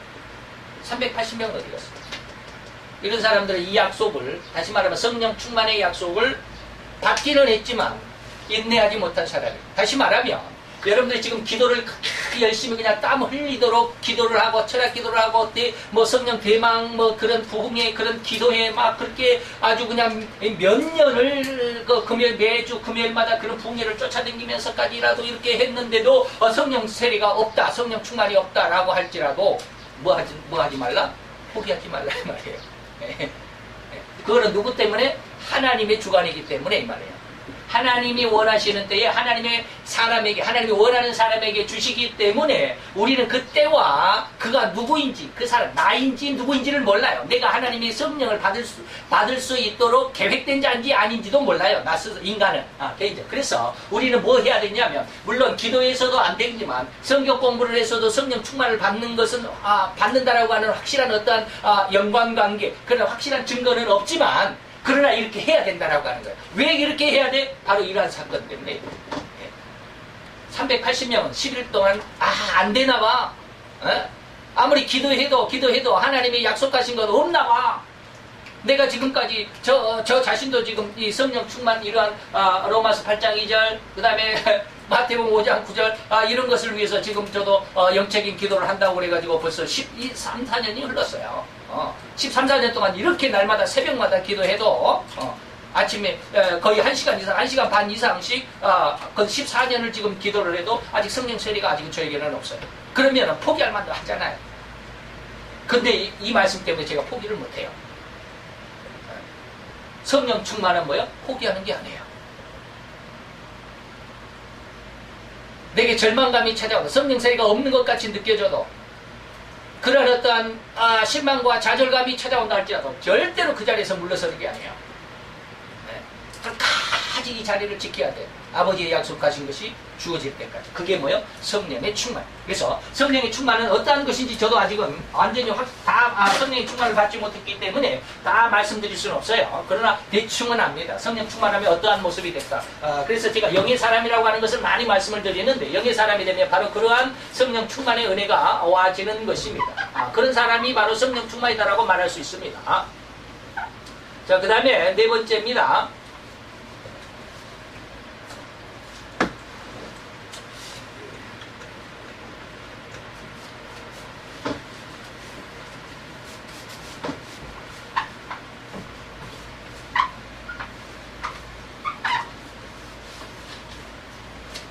380명은 어디 갔어요. 이런 사람들은 이 약속을, 다시 말하면 성령 충만의 약속을 받기는 했지만 인내하지 못한 사람이에요. 다시 말하면 여러분들이 지금 기도를 열심히 그냥 땀 흘리도록 기도를 하고 철학 기도를 하고 뭐 성령 대망 뭐 그런 부흥회 그런 기도회 막 그렇게 아주 그냥 몇 년을 매주 금요일마다 그런 부흥회를 쫓아다니면서까지라도 이렇게 했는데도 성령 세례가 없다, 성령 충만이 없다라고 할지라도 뭐 하지 말라? 포기하지 말라 이 말이에요. 그거는 누구 때문에? 하나님의 주관이기 때문에 이 말이에요. 하나님이 원하시는 때에 하나님이 원하는 사람에게 주시기 때문에 우리는 그때와 그가 누구인지, 그 사람 나인지 누구인지를 몰라요. 내가 하나님의 성령을 받을 수 있도록 계획된 자인지 아닌지도 몰라요. 나 스스로 인간은 개인적. 그래서 우리는 뭐 해야 되냐면, 물론 기도에서도 안 되지만 성경 공부를 해서도 성령 충만을 받는 것은 받는다라고 하는 확실한 어떠한 연관관계, 그런 확실한 증거는 없지만 그러나 이렇게 해야 된다라고 하는 거예요. 왜 이렇게 해야 돼? 바로 이러한 사건 때문에. 380명은 10일 동안 안 되나 봐. 아무리 기도해도 하나님이 약속하신 건 없나 봐. 내가 지금까지 저 자신도 지금 이 성령 충만 이러한 로마서 8장 2절 그 다음에 마태복음 5장 9절 이런 것을 위해서 지금 저도 영적인 기도를 한다고 그래가지고 벌써 13, 14년이 흘렀어요. 13, 14년 동안 이렇게 날마다 새벽마다 기도해도 아침에 거의 1시간 이상, 1시간 반 이상씩 거의 14년을 지금 기도를 해도 아직 성령 세례가 아직은 저에게는 없어요. 그러면 포기할 만도 하잖아요. 근데 이 말씀 때문에 제가 포기를 못해요. 성령 충만은 뭐예요? 포기하는 게 아니에요. 내게 절망감이 찾아오고 성령 세례가 없는 것 같이 느껴져도 그런 어떠한 실망과 좌절감이 찾아온다 할지라도 절대로 그 자리에서 물러서는 게 아니에요. 끝까지 이 자리를 지켜야 돼. 아버지의 약속하신 것이 주어질 때까지. 그게 뭐예요? 성령의 충만. 그래서 성령의 충만은 어떠한 것인지 저도 아직은 완전히 성령의 충만을 받지 못했기 때문에 다 말씀드릴 수는 없어요. 그러나 대충은 압니다. 성령 충만하면 어떠한 모습이 됐다. 그래서 제가 영의 사람이라고 하는 것을 많이 말씀을 드리는데, 영의 사람이 되면 바로 그러한 성령 충만의 은혜가 와지는 것입니다. 그런 사람이 바로 성령 충만이다라고 말할 수 있습니다. 자, 그 다음에 네 번째입니다.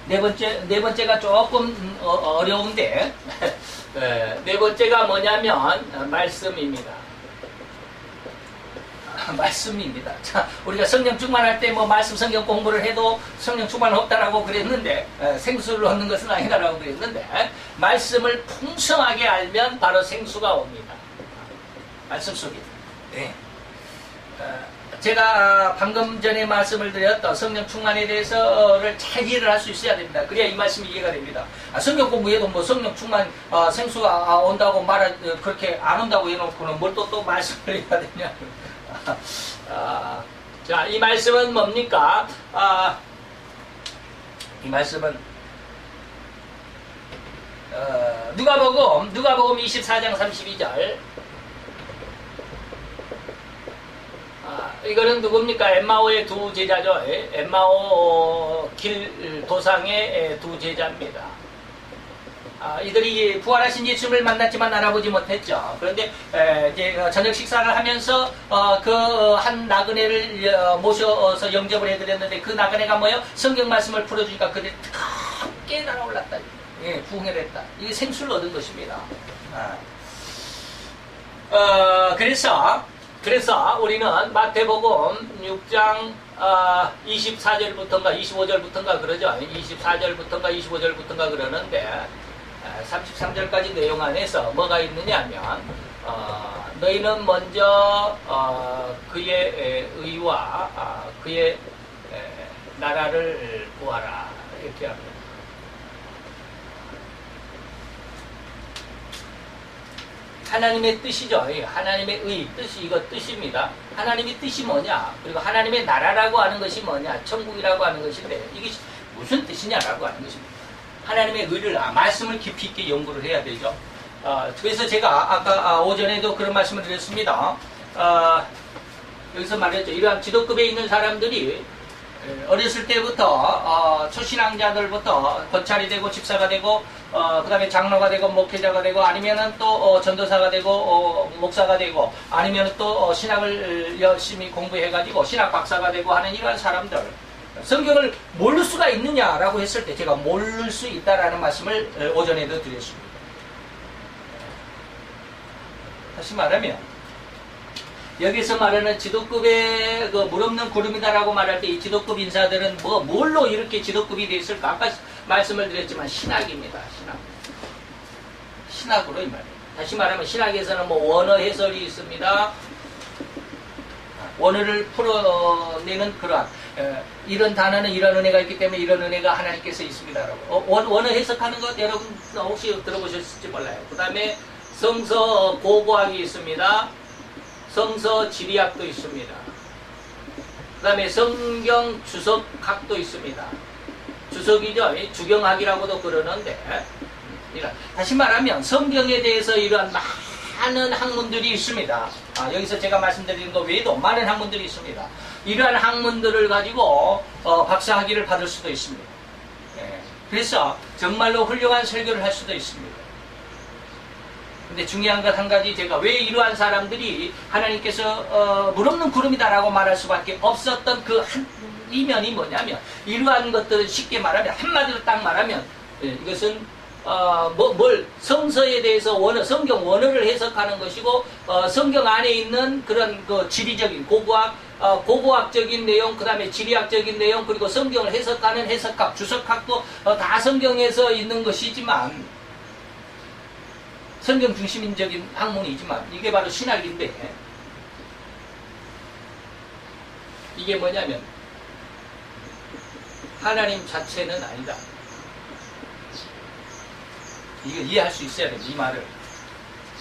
네 번째가 조금 어려운데 네 번째가 뭐냐면 말씀입니다. 말씀입니다. 자, 우리가 성령 충만할 때 뭐 말씀 성경 공부를 해도 성령 충만 없다라고 그랬는데 생수를 얻는 것은 아니다라고 그랬는데 말씀을 풍성하게 알면 바로 생수가 옵니다. 말씀 속에. 네. 제가 방금 전에 말씀을 드렸던 성령 충만에 대해서를 잘 이해를 할 수 있어야 됩니다. 그래야 이 말씀이 이해가 됩니다. 성경 공부해도 뭐 성령 충만 생수가 온다고 그렇게 안 온다고 해놓고는 뭘 또 말씀을 해야 되냐. 자, 이 말씀은 뭡니까? 이 말씀은 누가복음 24장 32절. 이거는 누굽니까? 엠마오의 두 제자죠. 엠마오 길 도상의 두 제자입니다. 이들이 부활하신 예수님을 만났지만 알아보지 못했죠. 그런데 이제 저녁 식사를 하면서 그 한 나그네를 모셔서 영접을 해드렸는데 그 나그네가 뭐예요? 성경 말씀을 풀어주니까 그들이 뜨겁게 날아올랐다. 예, 부흥을 했다. 이게 생수를 얻은 것입니다. 그래서 우리는 마태복음 6장 24절부터인가 25절부터인가 그러죠. 24절부터인가 25절부터인가 그러는데 33절까지 내용 안에서 뭐가 있느냐 하면 너희는 먼저 그의 의와 그의 나라를 구하라 이렇게 합니다. 하나님의 뜻이죠. 하나님의 의, 뜻이 이거 뜻입니다. 하나님의 뜻이 뭐냐? 그리고 하나님의 나라라고 하는 것이 뭐냐? 천국이라고 하는 것인데 이게 무슨 뜻이냐라고 하는 것입니다. 하나님의 의를 말씀을 깊이 있게 연구를 해야 되죠. 그래서 제가 아까 오전에도 그런 말씀을 드렸습니다. 여기서 말했죠. 이러한 지도급에 있는 사람들이 어렸을 때부터 초신앙자들부터 권찰이 되고 집사가 되고 그 다음에 장로가 되고 목회자가 되고 아니면은 또 전도사가 되고 목사가 되고 아니면은 또 신학을 열심히 공부해가지고 신학 박사가 되고 하는 이러한 사람들 성경을 모를 수가 있느냐라고 했을 때 제가 모를 수 있다라는 말씀을 오전에도 드렸습니다. 다시 말하면 여기서 말하는 지도급의 그 물 없는 구름이다라고 말할 때 이 지도급 인사들은 뭘로 이렇게 지도급이 되어 있을까? 아까 말씀을 드렸지만 신학입니다. 신학으로 이 말이에요. 다시 말하면 신학에서는 뭐 원어 해설이 있습니다. 원어를 풀어내는 그러한 이런 단어는 이런 은혜가 있기 때문에 이런 은혜가 하나님께서 있습니다라고 원어 해석하는 것 여러분 혹시 들어보셨을지 몰라요. 그 다음에 성서 고고학이 있습니다. 성서 지리학도 있습니다. 그 다음에 성경 주석학도 있습니다. 주석이죠. 주경학이라고도 그러는데 다시 말하면 성경에 대해서 이러한 많은 학문들이 있습니다. 여기서 제가 말씀드리는 것 외에도 많은 학문들이 있습니다. 이러한 학문들을 가지고 박사학위를 받을 수도 있습니다. 그래서 정말로 훌륭한 설교를 할 수도 있습니다. 근데 중요한 것 한 가지 제가 왜 이러한 사람들이 하나님께서 물 없는 구름이다라고 말할 수밖에 없었던 그 한 이면이 뭐냐면 이러한 것들을 쉽게 말하면 한마디로 딱 말하면 이것은 성서에 대해서 성경 원어를 해석하는 것이고 성경 안에 있는 그런 그 지리적인 고고학적인 내용, 그 다음에 지리학적인 내용, 그리고 성경을 해석하는 해석학, 주석학도 다 성경에서 있는 것이지만 성경 중심적인 학문이지만 이게 바로 신학인데 이게 뭐냐면 하나님 자체는 아니다. 이거 이해할 수 있어야 됩니다.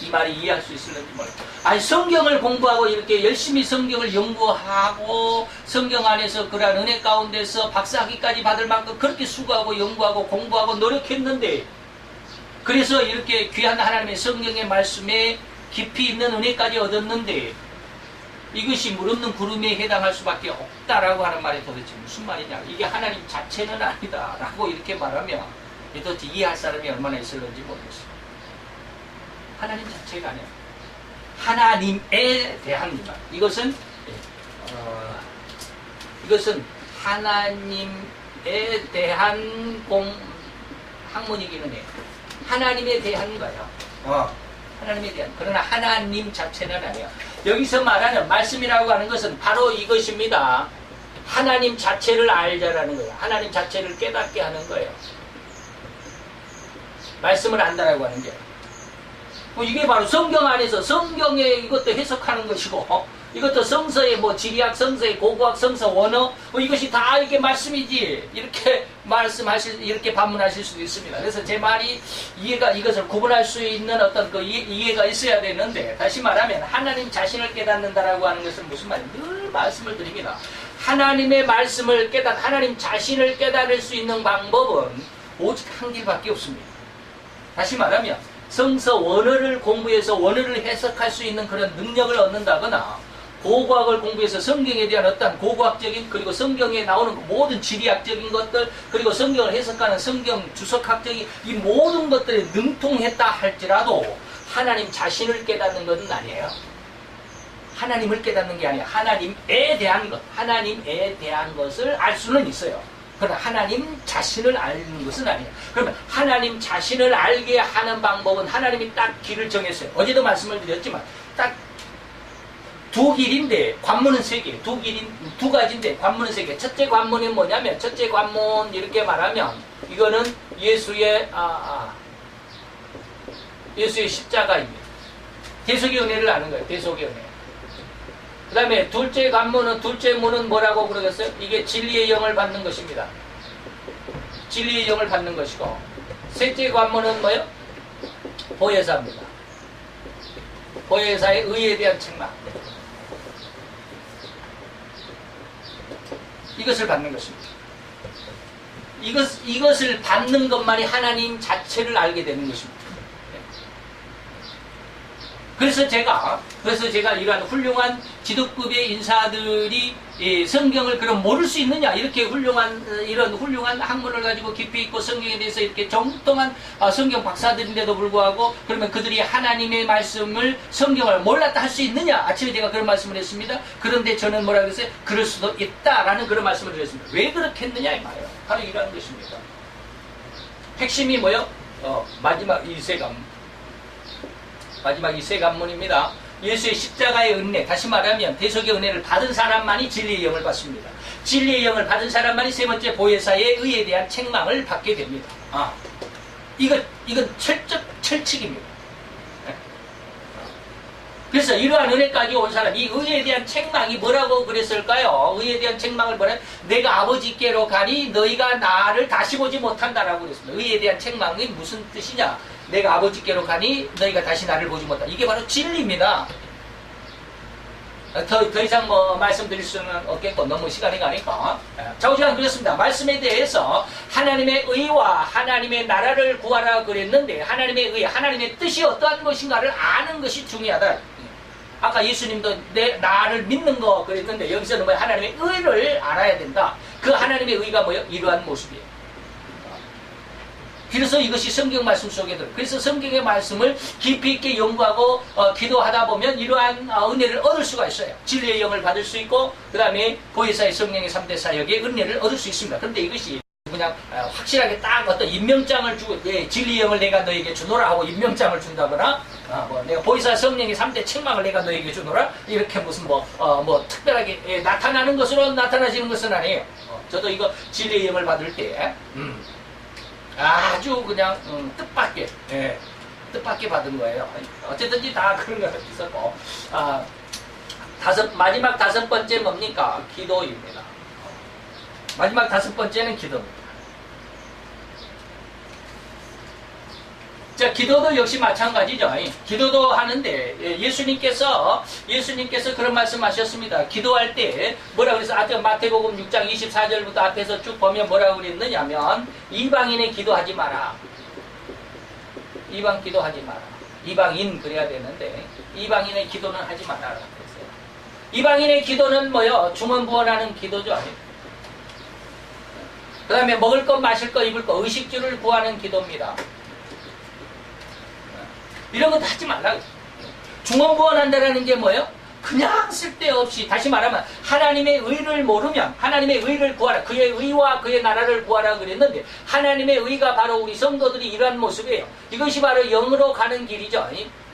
이 말이 이해할 수 있을는지 모르겠어요. 아니 성경을 공부하고 이렇게 열심히 성경을 연구하고 성경 안에서 그러한 은혜 가운데서 박사학위까지 받을 만큼 그렇게 수고하고 연구하고 공부하고 노력했는데 그래서 이렇게 귀한 하나님의 성경의 말씀에 깊이 있는 은혜까지 얻었는데 이것이 물 없는 구름에 해당할 수밖에 없다라고 하는 말이 도대체 무슨 말이냐. 이게 하나님 자체는 아니다 라고 이렇게 말하면 도대체 이해할 사람이 얼마나 있을는지 모르겠어요. 하나님 자체가 아니야. 하나님에 대한 말. 이것은 하나님의 대한 학문이기는 해요. 하나님에 대한 거예요. 하나님에 대한. 그러나 하나님 자체는 아니에요. 여기서 말하는 말씀이라고 하는 것은 바로 이것입니다. 하나님 자체를 알자라는 거예요. 하나님 자체를 깨닫게 하는 거예요. 말씀을 안다라고 하는 게. 이게 바로 성경 안에서 성경에 이것도 해석하는 것이고, 이것도 성서의 지리학, 성서의 고고학, 성서 원어, 이것이 다 이게 말씀이지. 이렇게 이렇게 반문하실 수도 있습니다. 그래서 제 말이 이것을 구분할 수 있는 어떤 이해가 있어야 되는데, 다시 말하면 하나님 자신을 깨닫는다라고 하는 것은 무슨 말이에요? 늘 말씀을 드립니다. 하나님의 말씀을 하나님 자신을 깨달을 수 있는 방법은 오직 한 길밖에 없습니다. 다시 말하면, 성서 원어를 공부해서 원어를 해석할 수 있는 그런 능력을 얻는다거나, 고고학을 공부해서 성경에 대한 어떤 고고학적인, 그리고 성경에 나오는 모든 지리학적인 것들, 그리고 성경을 해석하는 성경 주석학적인 이 모든 것들에 능통했다 할지라도 하나님 자신을 깨닫는 것은 아니에요. 하나님을 깨닫는 게 아니에요. 하나님에 대한 것을 알 수는 있어요. 그러나 하나님 자신을 아는 것은 아니에요. 그러면 하나님 자신을 알게 하는 방법은 하나님이 딱 길을 정했어요. 어제도 말씀을 드렸지만 딱 두 길인데 관문은 세 개, 두 가지인데 관문은 세 개. 첫째 관문이 뭐냐면, 첫째 관문 이렇게 말하면 이거는 예수의 십자가입니다. 대속의 은혜를 아는 거예요. 대속의 은혜. 그 다음에 둘째 문은 뭐라고 그러겠어요? 이게 진리의 영을 받는 것입니다. 진리의 영을 받는 것이고, 셋째 관문은 뭐예요? 보혜사입니다. 보혜사의 의에 대한 책망. 이것을 받는 것입니다. 이것을 받는 것만이 하나님 자체를 알게 되는 것입니다. 그래서 제가 이러한 훌륭한 지도급의 인사들이 성경을 그럼 모를 수 있느냐, 이렇게 이런 훌륭한 학문을 가지고 깊이 있고 성경에 대해서 이렇게 정통한 성경 박사들인데도 불구하고 그러면 그들이 하나님의 말씀을, 성경을 몰랐다 할 수 있느냐? 아침에 제가 그런 말씀을 했습니다. 그런데 저는 뭐라 그랬어요? 그럴 수도 있다라는 그런 말씀을 드렸습니다. 왜 그렇게 했느냐 이 말이에요. 바로 이러한 것입니다. 핵심이 뭐요? 마지막 이 세 관문입니다. 예수의 십자가의 은혜, 다시 말하면 대속의 은혜를 받은 사람만이 진리의 영을 받습니다. 진리의 영을 받은 사람만이 세 번째 보혜사의 의에 대한 책망을 받게 됩니다. 이건 철칙입니다. 그래서 이러한 은혜까지 온 사람, 이 의에 대한 책망이 뭐라고 그랬을까요? 의에 대한 책망을 내가 아버지께로 가니 너희가 나를 다시 보지 못한다라고 그랬습니다. 의에 대한 책망이 무슨 뜻이냐? 내가 아버지께로 가니 너희가 다시 나를 보지 못한다. 이게 바로 진리입니다. 더 이상 말씀드릴 수는 없겠고 너무 시간이 가니까. 좌우지간 그렇습니다. 말씀에 대해서 하나님의 의와 하나님의 나라를 구하라 그랬는데, 하나님의 의, 하나님의 뜻이 어떠한 것인가를 아는 것이 중요하다. 아까 예수님도 나를 믿는 거 그랬는데, 여기서는 하나님의 의를 알아야 된다. 그 하나님의 의가 이러한 모습이에요. 그래서 이것이 성경 말씀 속에 들어요. 그래서 성경의 말씀을 깊이 있게 연구하고 기도하다 보면 이러한 은혜를 얻을 수가 있어요. 진리의 영을 받을 수 있고, 그 다음에 보혜사의 성령의 3대 사역의 은혜를 얻을 수 있습니다. 그런데 이것이 그냥 확실하게 딱 어떤 임명장을 주고, 진리의 영을 내가 너에게 주노라 하고 임명장을 준다거나, 내가 보혜사 성령의 3대 책망을 내가 너에게 주노라, 이렇게 무슨 특별하게 나타나는 것으로 나타나지는 것은 아니에요. 저도 이거 진리의 영을 받을 때 아주 그냥 뜻밖의 받은 거예요. 어쨌든지 다 그런 거 있었고, 마지막 다섯 번째 뭡니까? 기도입니다. 마지막 다섯 번째는 기도입니다. 자, 기도도 역시 마찬가지죠. 기도도 하는데 예수님께서 그런 말씀하셨습니다. 기도할 때 뭐라고 그래서 마태복음 6장 24절부터 앞에서 쭉 보면 뭐라고 그랬느냐면, 이방인의 기도하지 마라. 이방 기도하지 마라. 이방인 그래야 되는데 이방인의 기도는 하지 마라 그랬어요. 이방인의 기도는 중언부언하는 기도죠. 그 다음에 먹을 것, 마실 것, 입을 것, 의식주를 구하는 기도입니다. 이런 것도 하지 말라. 중언부언한다라는 게 뭐예요? 그냥 쓸데없이, 다시 말하면 하나님의 의를 모르면 하나님의 의를 구하라, 그의 의와 그의 나라를 구하라 그랬는데, 하나님의 의가 바로 우리 성도들이 이러한 모습이에요. 이것이 바로 영으로 가는 길이죠.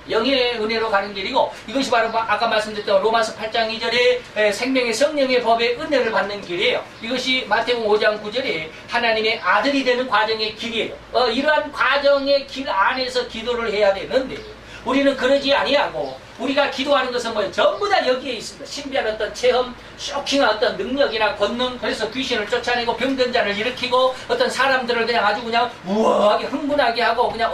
영의 은혜로 가는 길이고, 이것이 바로 아까 말씀드렸던 로마서 8장 2절에 생명의 성령의 법의 은혜를 받는 길이에요. 이것이 마태복음 5장 9절에 하나님의 아들이 되는 과정의 길이에요. 이러한 과정의 길 안에서 기도를 해야 되는데, 우리는 그러지 아니하고, 우리가 기도하는 것은 뭐예요? 전부 다 여기에 있습니다. 신비한 어떤 체험, 쇼킹한 어떤 능력이나 권능, 그래서 귀신을 쫓아내고 병든 자를 일으키고 어떤 사람들을 그냥 아주 그냥 우아하게 흥분하게 하고 그냥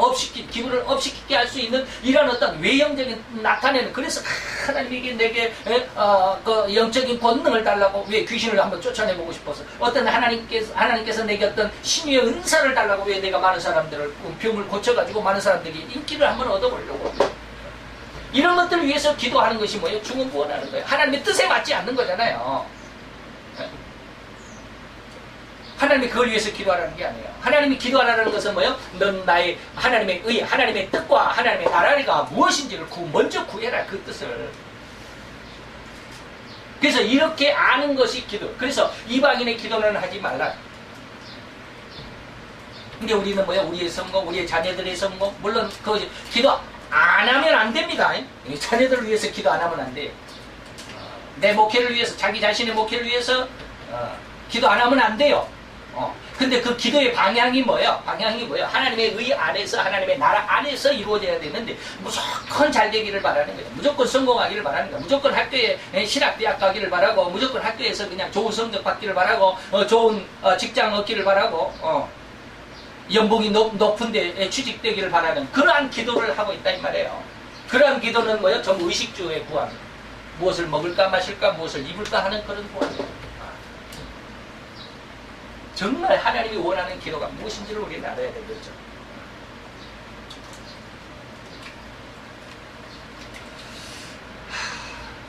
기분을 업시키게 할 수 있는 이런 어떤 외형적인 나타내는, 그래서 하나님에게 내게 그 영적인 권능을 달라고, 왜 귀신을 한번 쫓아내보고 싶어서, 어떤 하나님께서 내게 어떤 신유의 은사를 달라고, 왜 내가 많은 사람들을 병을 고쳐가지고 많은 사람들이 인기를 한번 얻어보려고, 이런 것들을 위해서 기도하는 것이 뭐예요? 중언부언하는 거예요. 하나님의 뜻에 맞지 않는 거잖아요. 하나님이 그걸 위해서 기도하라는 게 아니에요. 하나님이 기도하라는 것은 뭐예요? 넌 나의 하나님의 의, 하나님의 뜻과 하나님의 나라가 무엇인지를 먼저 구해라, 그 뜻을. 그래서 이렇게 아는 것이 기도. 그래서 이방인의 기도는 하지 말라. 근데 우리는 뭐야? 우리의 성공, 우리의 자녀들의 성공, 물론 그 기도 안 하면 안 됩니다. 자녀들을 위해서 기도 안 하면 안 돼요. 내 목회를 위해서, 자기 자신의 목회를 위해서 기도 안 하면 안 돼요. 근데 그 기도의 방향이 뭐예요? 방향이 뭐예요? 하나님의 의 안에서, 하나님의 나라 안에서 이루어져야 되는데, 무조건 잘 되기를 바라는 거예요. 무조건 성공하기를 바라는 거예요. 무조건 학교에 신학대학 가기를 바라고, 무조건 학교에서 그냥 좋은 성적 받기를 바라고, 좋은 직장 얻기를 바라고, 연봉이 높은데 취직되기를 바라는 그러한 기도를 하고 있다 이 말이에요. 그러한 기도는 뭐예요? 전부 의식주의 구함. 무엇을 먹을까 마실까, 무엇을 입을까 하는 그런 구함이에요. 정말 하나님이 원하는 기도가 무엇인지를 우리는 알아야 되겠죠.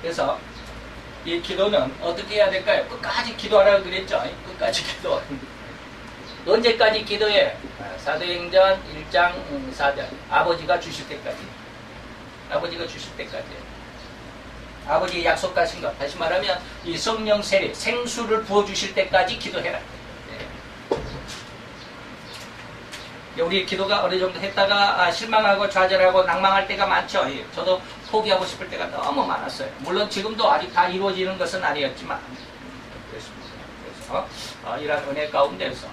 그래서 이 기도는 어떻게 해야 될까요? 끝까지 기도하라고 그랬죠. 끝까지 기도하는. 언제까지 기도해? 사도행전 1장 4절. 아버지가 주실 때까지. 아버지가 주실 때까지. 아버지의 약속하신 것. 다시 말하면 이 성령 세례, 생수를 부어주실 때까지 기도해라. 우리 기도가 어느 정도 했다가 실망하고 좌절하고 낭망할 때가 많죠. 저도 포기하고 싶을 때가 너무 많았어요. 물론 지금도 아직 다 이루어지는 것은 아니었지만. 이러한 은혜 가운데서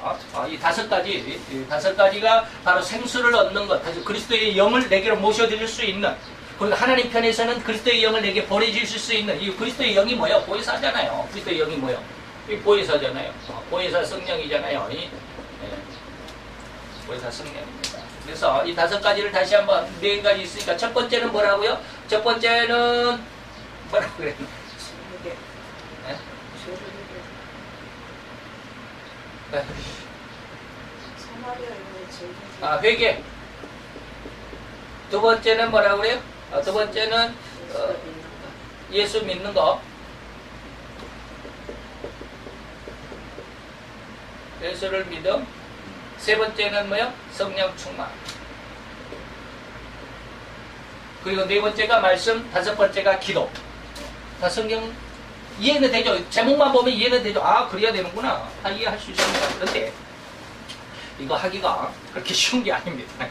이 다섯 가지가 바로 생수를 얻는 것, 그리스도의 영을 내게로 모셔드릴 수 있는, 그리고 하나님 편에서는 그리스도의 영을 내게 보내주실 수 있는, 이 그리스도의 영이 뭐예요? 보혜사잖아요. 그리스도의 영이 뭐예요? 이 보혜사잖아요. 보혜사 성령이잖아요. 보혜사 성령입니다. 그래서 이 다섯 가지를 다시 한번, 네 가지 있으니까, 첫 번째는 뭐라고요? 첫 번째는 뭐라고 그랬나? 회개. 두 번째는 뭐라고 그래요? 두 번째는 예수 믿는 거. 예수를 믿음. 세 번째는 뭐요? 성령 충만. 그리고 네 번째가 말씀, 다섯 번째가 기도. 다 성경 이해는 되죠? 제목만 보면 이해는 되죠? 아, 그래야 되는구나. 다 이해할 수 있습니다. 그런데 이거 하기가 그렇게 쉬운 게 아닙니다.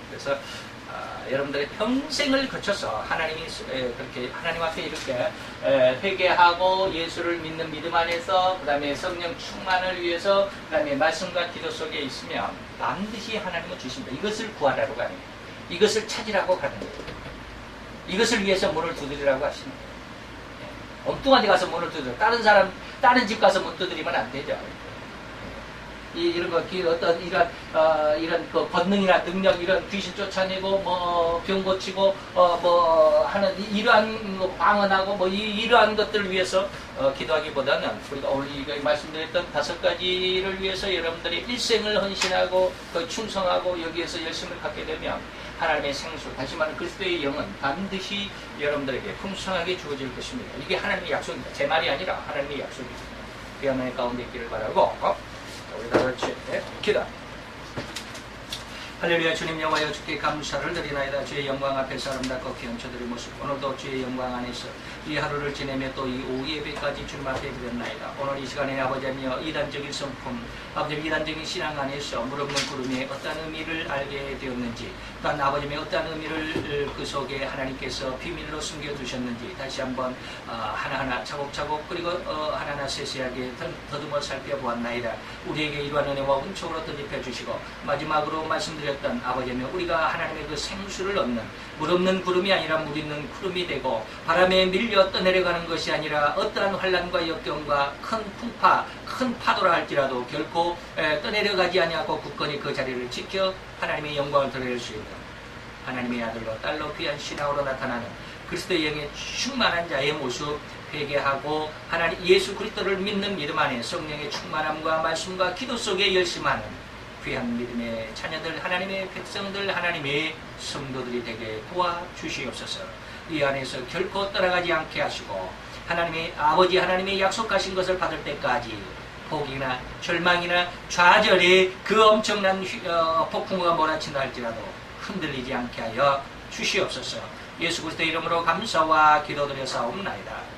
그래서 여러분들의 평생을 거쳐서 하나님이 그렇게 하나님 앞에 이렇게 회개하고 예수를 믿는 믿음 안에서, 그 다음에 성령 충만을 위해서, 그 다음에 말씀과 기도 속에 있으면 반드시 하나님은 주십니다. 이것을 구하라고 가는 거예요. 이것을 찾으라고 가는 거예요. 이것을 위해서 문을 두드리라고 하시는 거예요. 엉뚱한 데 가서 문을 두드려. 다른 집 가서 문 두드리면 안 되죠. 이런 거, 어떤, 이런 그 권능이나 능력, 이런 귀신 쫓아내고, 병 고치고, 하는, 이러한 거 방언하고, 이러한 것들을 위해서, 기도하기보다는, 우리가 오늘 말씀드렸던 다섯 가지를 위해서 여러분들이 일생을 헌신하고, 충성하고, 여기에서 열심을 갖게 되면, 하나님의 생수, 다시 말하면 그리스도의 영은 반드시 여러분들에게 풍성하게 주어질 것입니다. 이게 하나님의 약속입니다. 제 말이 아니라 하나님의 약속입니다. 그 하나님 가운데 있기를 바라고, 우리 다 같이 기도. 할렐루야. 주님 여호와여, 주께 감사를 드리나이다. 주의 영광 앞에서 아름답고 귀한 저들의 모습, 오늘도 주의 영광 안에서 이 하루를 지내며 또 이 오후 예배까지 주님 앞에 드렸나이다. 오늘 이 시간에 아버지며 이단적인 성품, 아버지 이단적인 신앙 안에서 무릎는 구름이 어떤 의미를 알게 되었는지, 또한 아버지의 어떤 의미를 그 속에 하나님께서 비밀로 숨겨두셨는지 다시 한번 하나하나 차곡차곡 그리고 하나하나 세세하게 더듬어 살펴보았나이다. 우리에게 이러한 은혜와 은총으로 덧입혀 주시고, 마지막으로 말씀드렸던 아버지며 우리가 하나님의 그 생수를 얻는 무릎는 구름이 아니라 물 있는 구름이 되고, 바람에 밀려 떠내려가는 것이 아니라 어떠한 환난과 역경과 큰 풍파, 큰 파도라 할지라도 결코 떠내려가지 아니하고 굳건히 그 자리를 지켜 하나님의 영광을 드러낼 수 있는 하나님의 아들로 딸로 귀한 신앙으로 나타나는 그리스도의 영에 충만한 자의 모습, 회개하고 하나님 예수 그리스도를 믿는 믿음 안에 성령의 충만함과 말씀과 기도 속에 열심하는 귀한 믿음의 자녀들, 하나님의 백성들, 하나님의 성도들이 되게 도와주시옵소서. 이 안에서 결코 떠나가지 않게 하시고, 하나님의 아버지 하나님의 약속하신 것을 받을 때까지 포기나 절망이나 좌절의 그 엄청난 폭풍우가 몰아친다 할지라도 흔들리지 않게 하여 주시옵소서. 예수 그리스도 이름으로 감사와 기도드려 사옵나이다.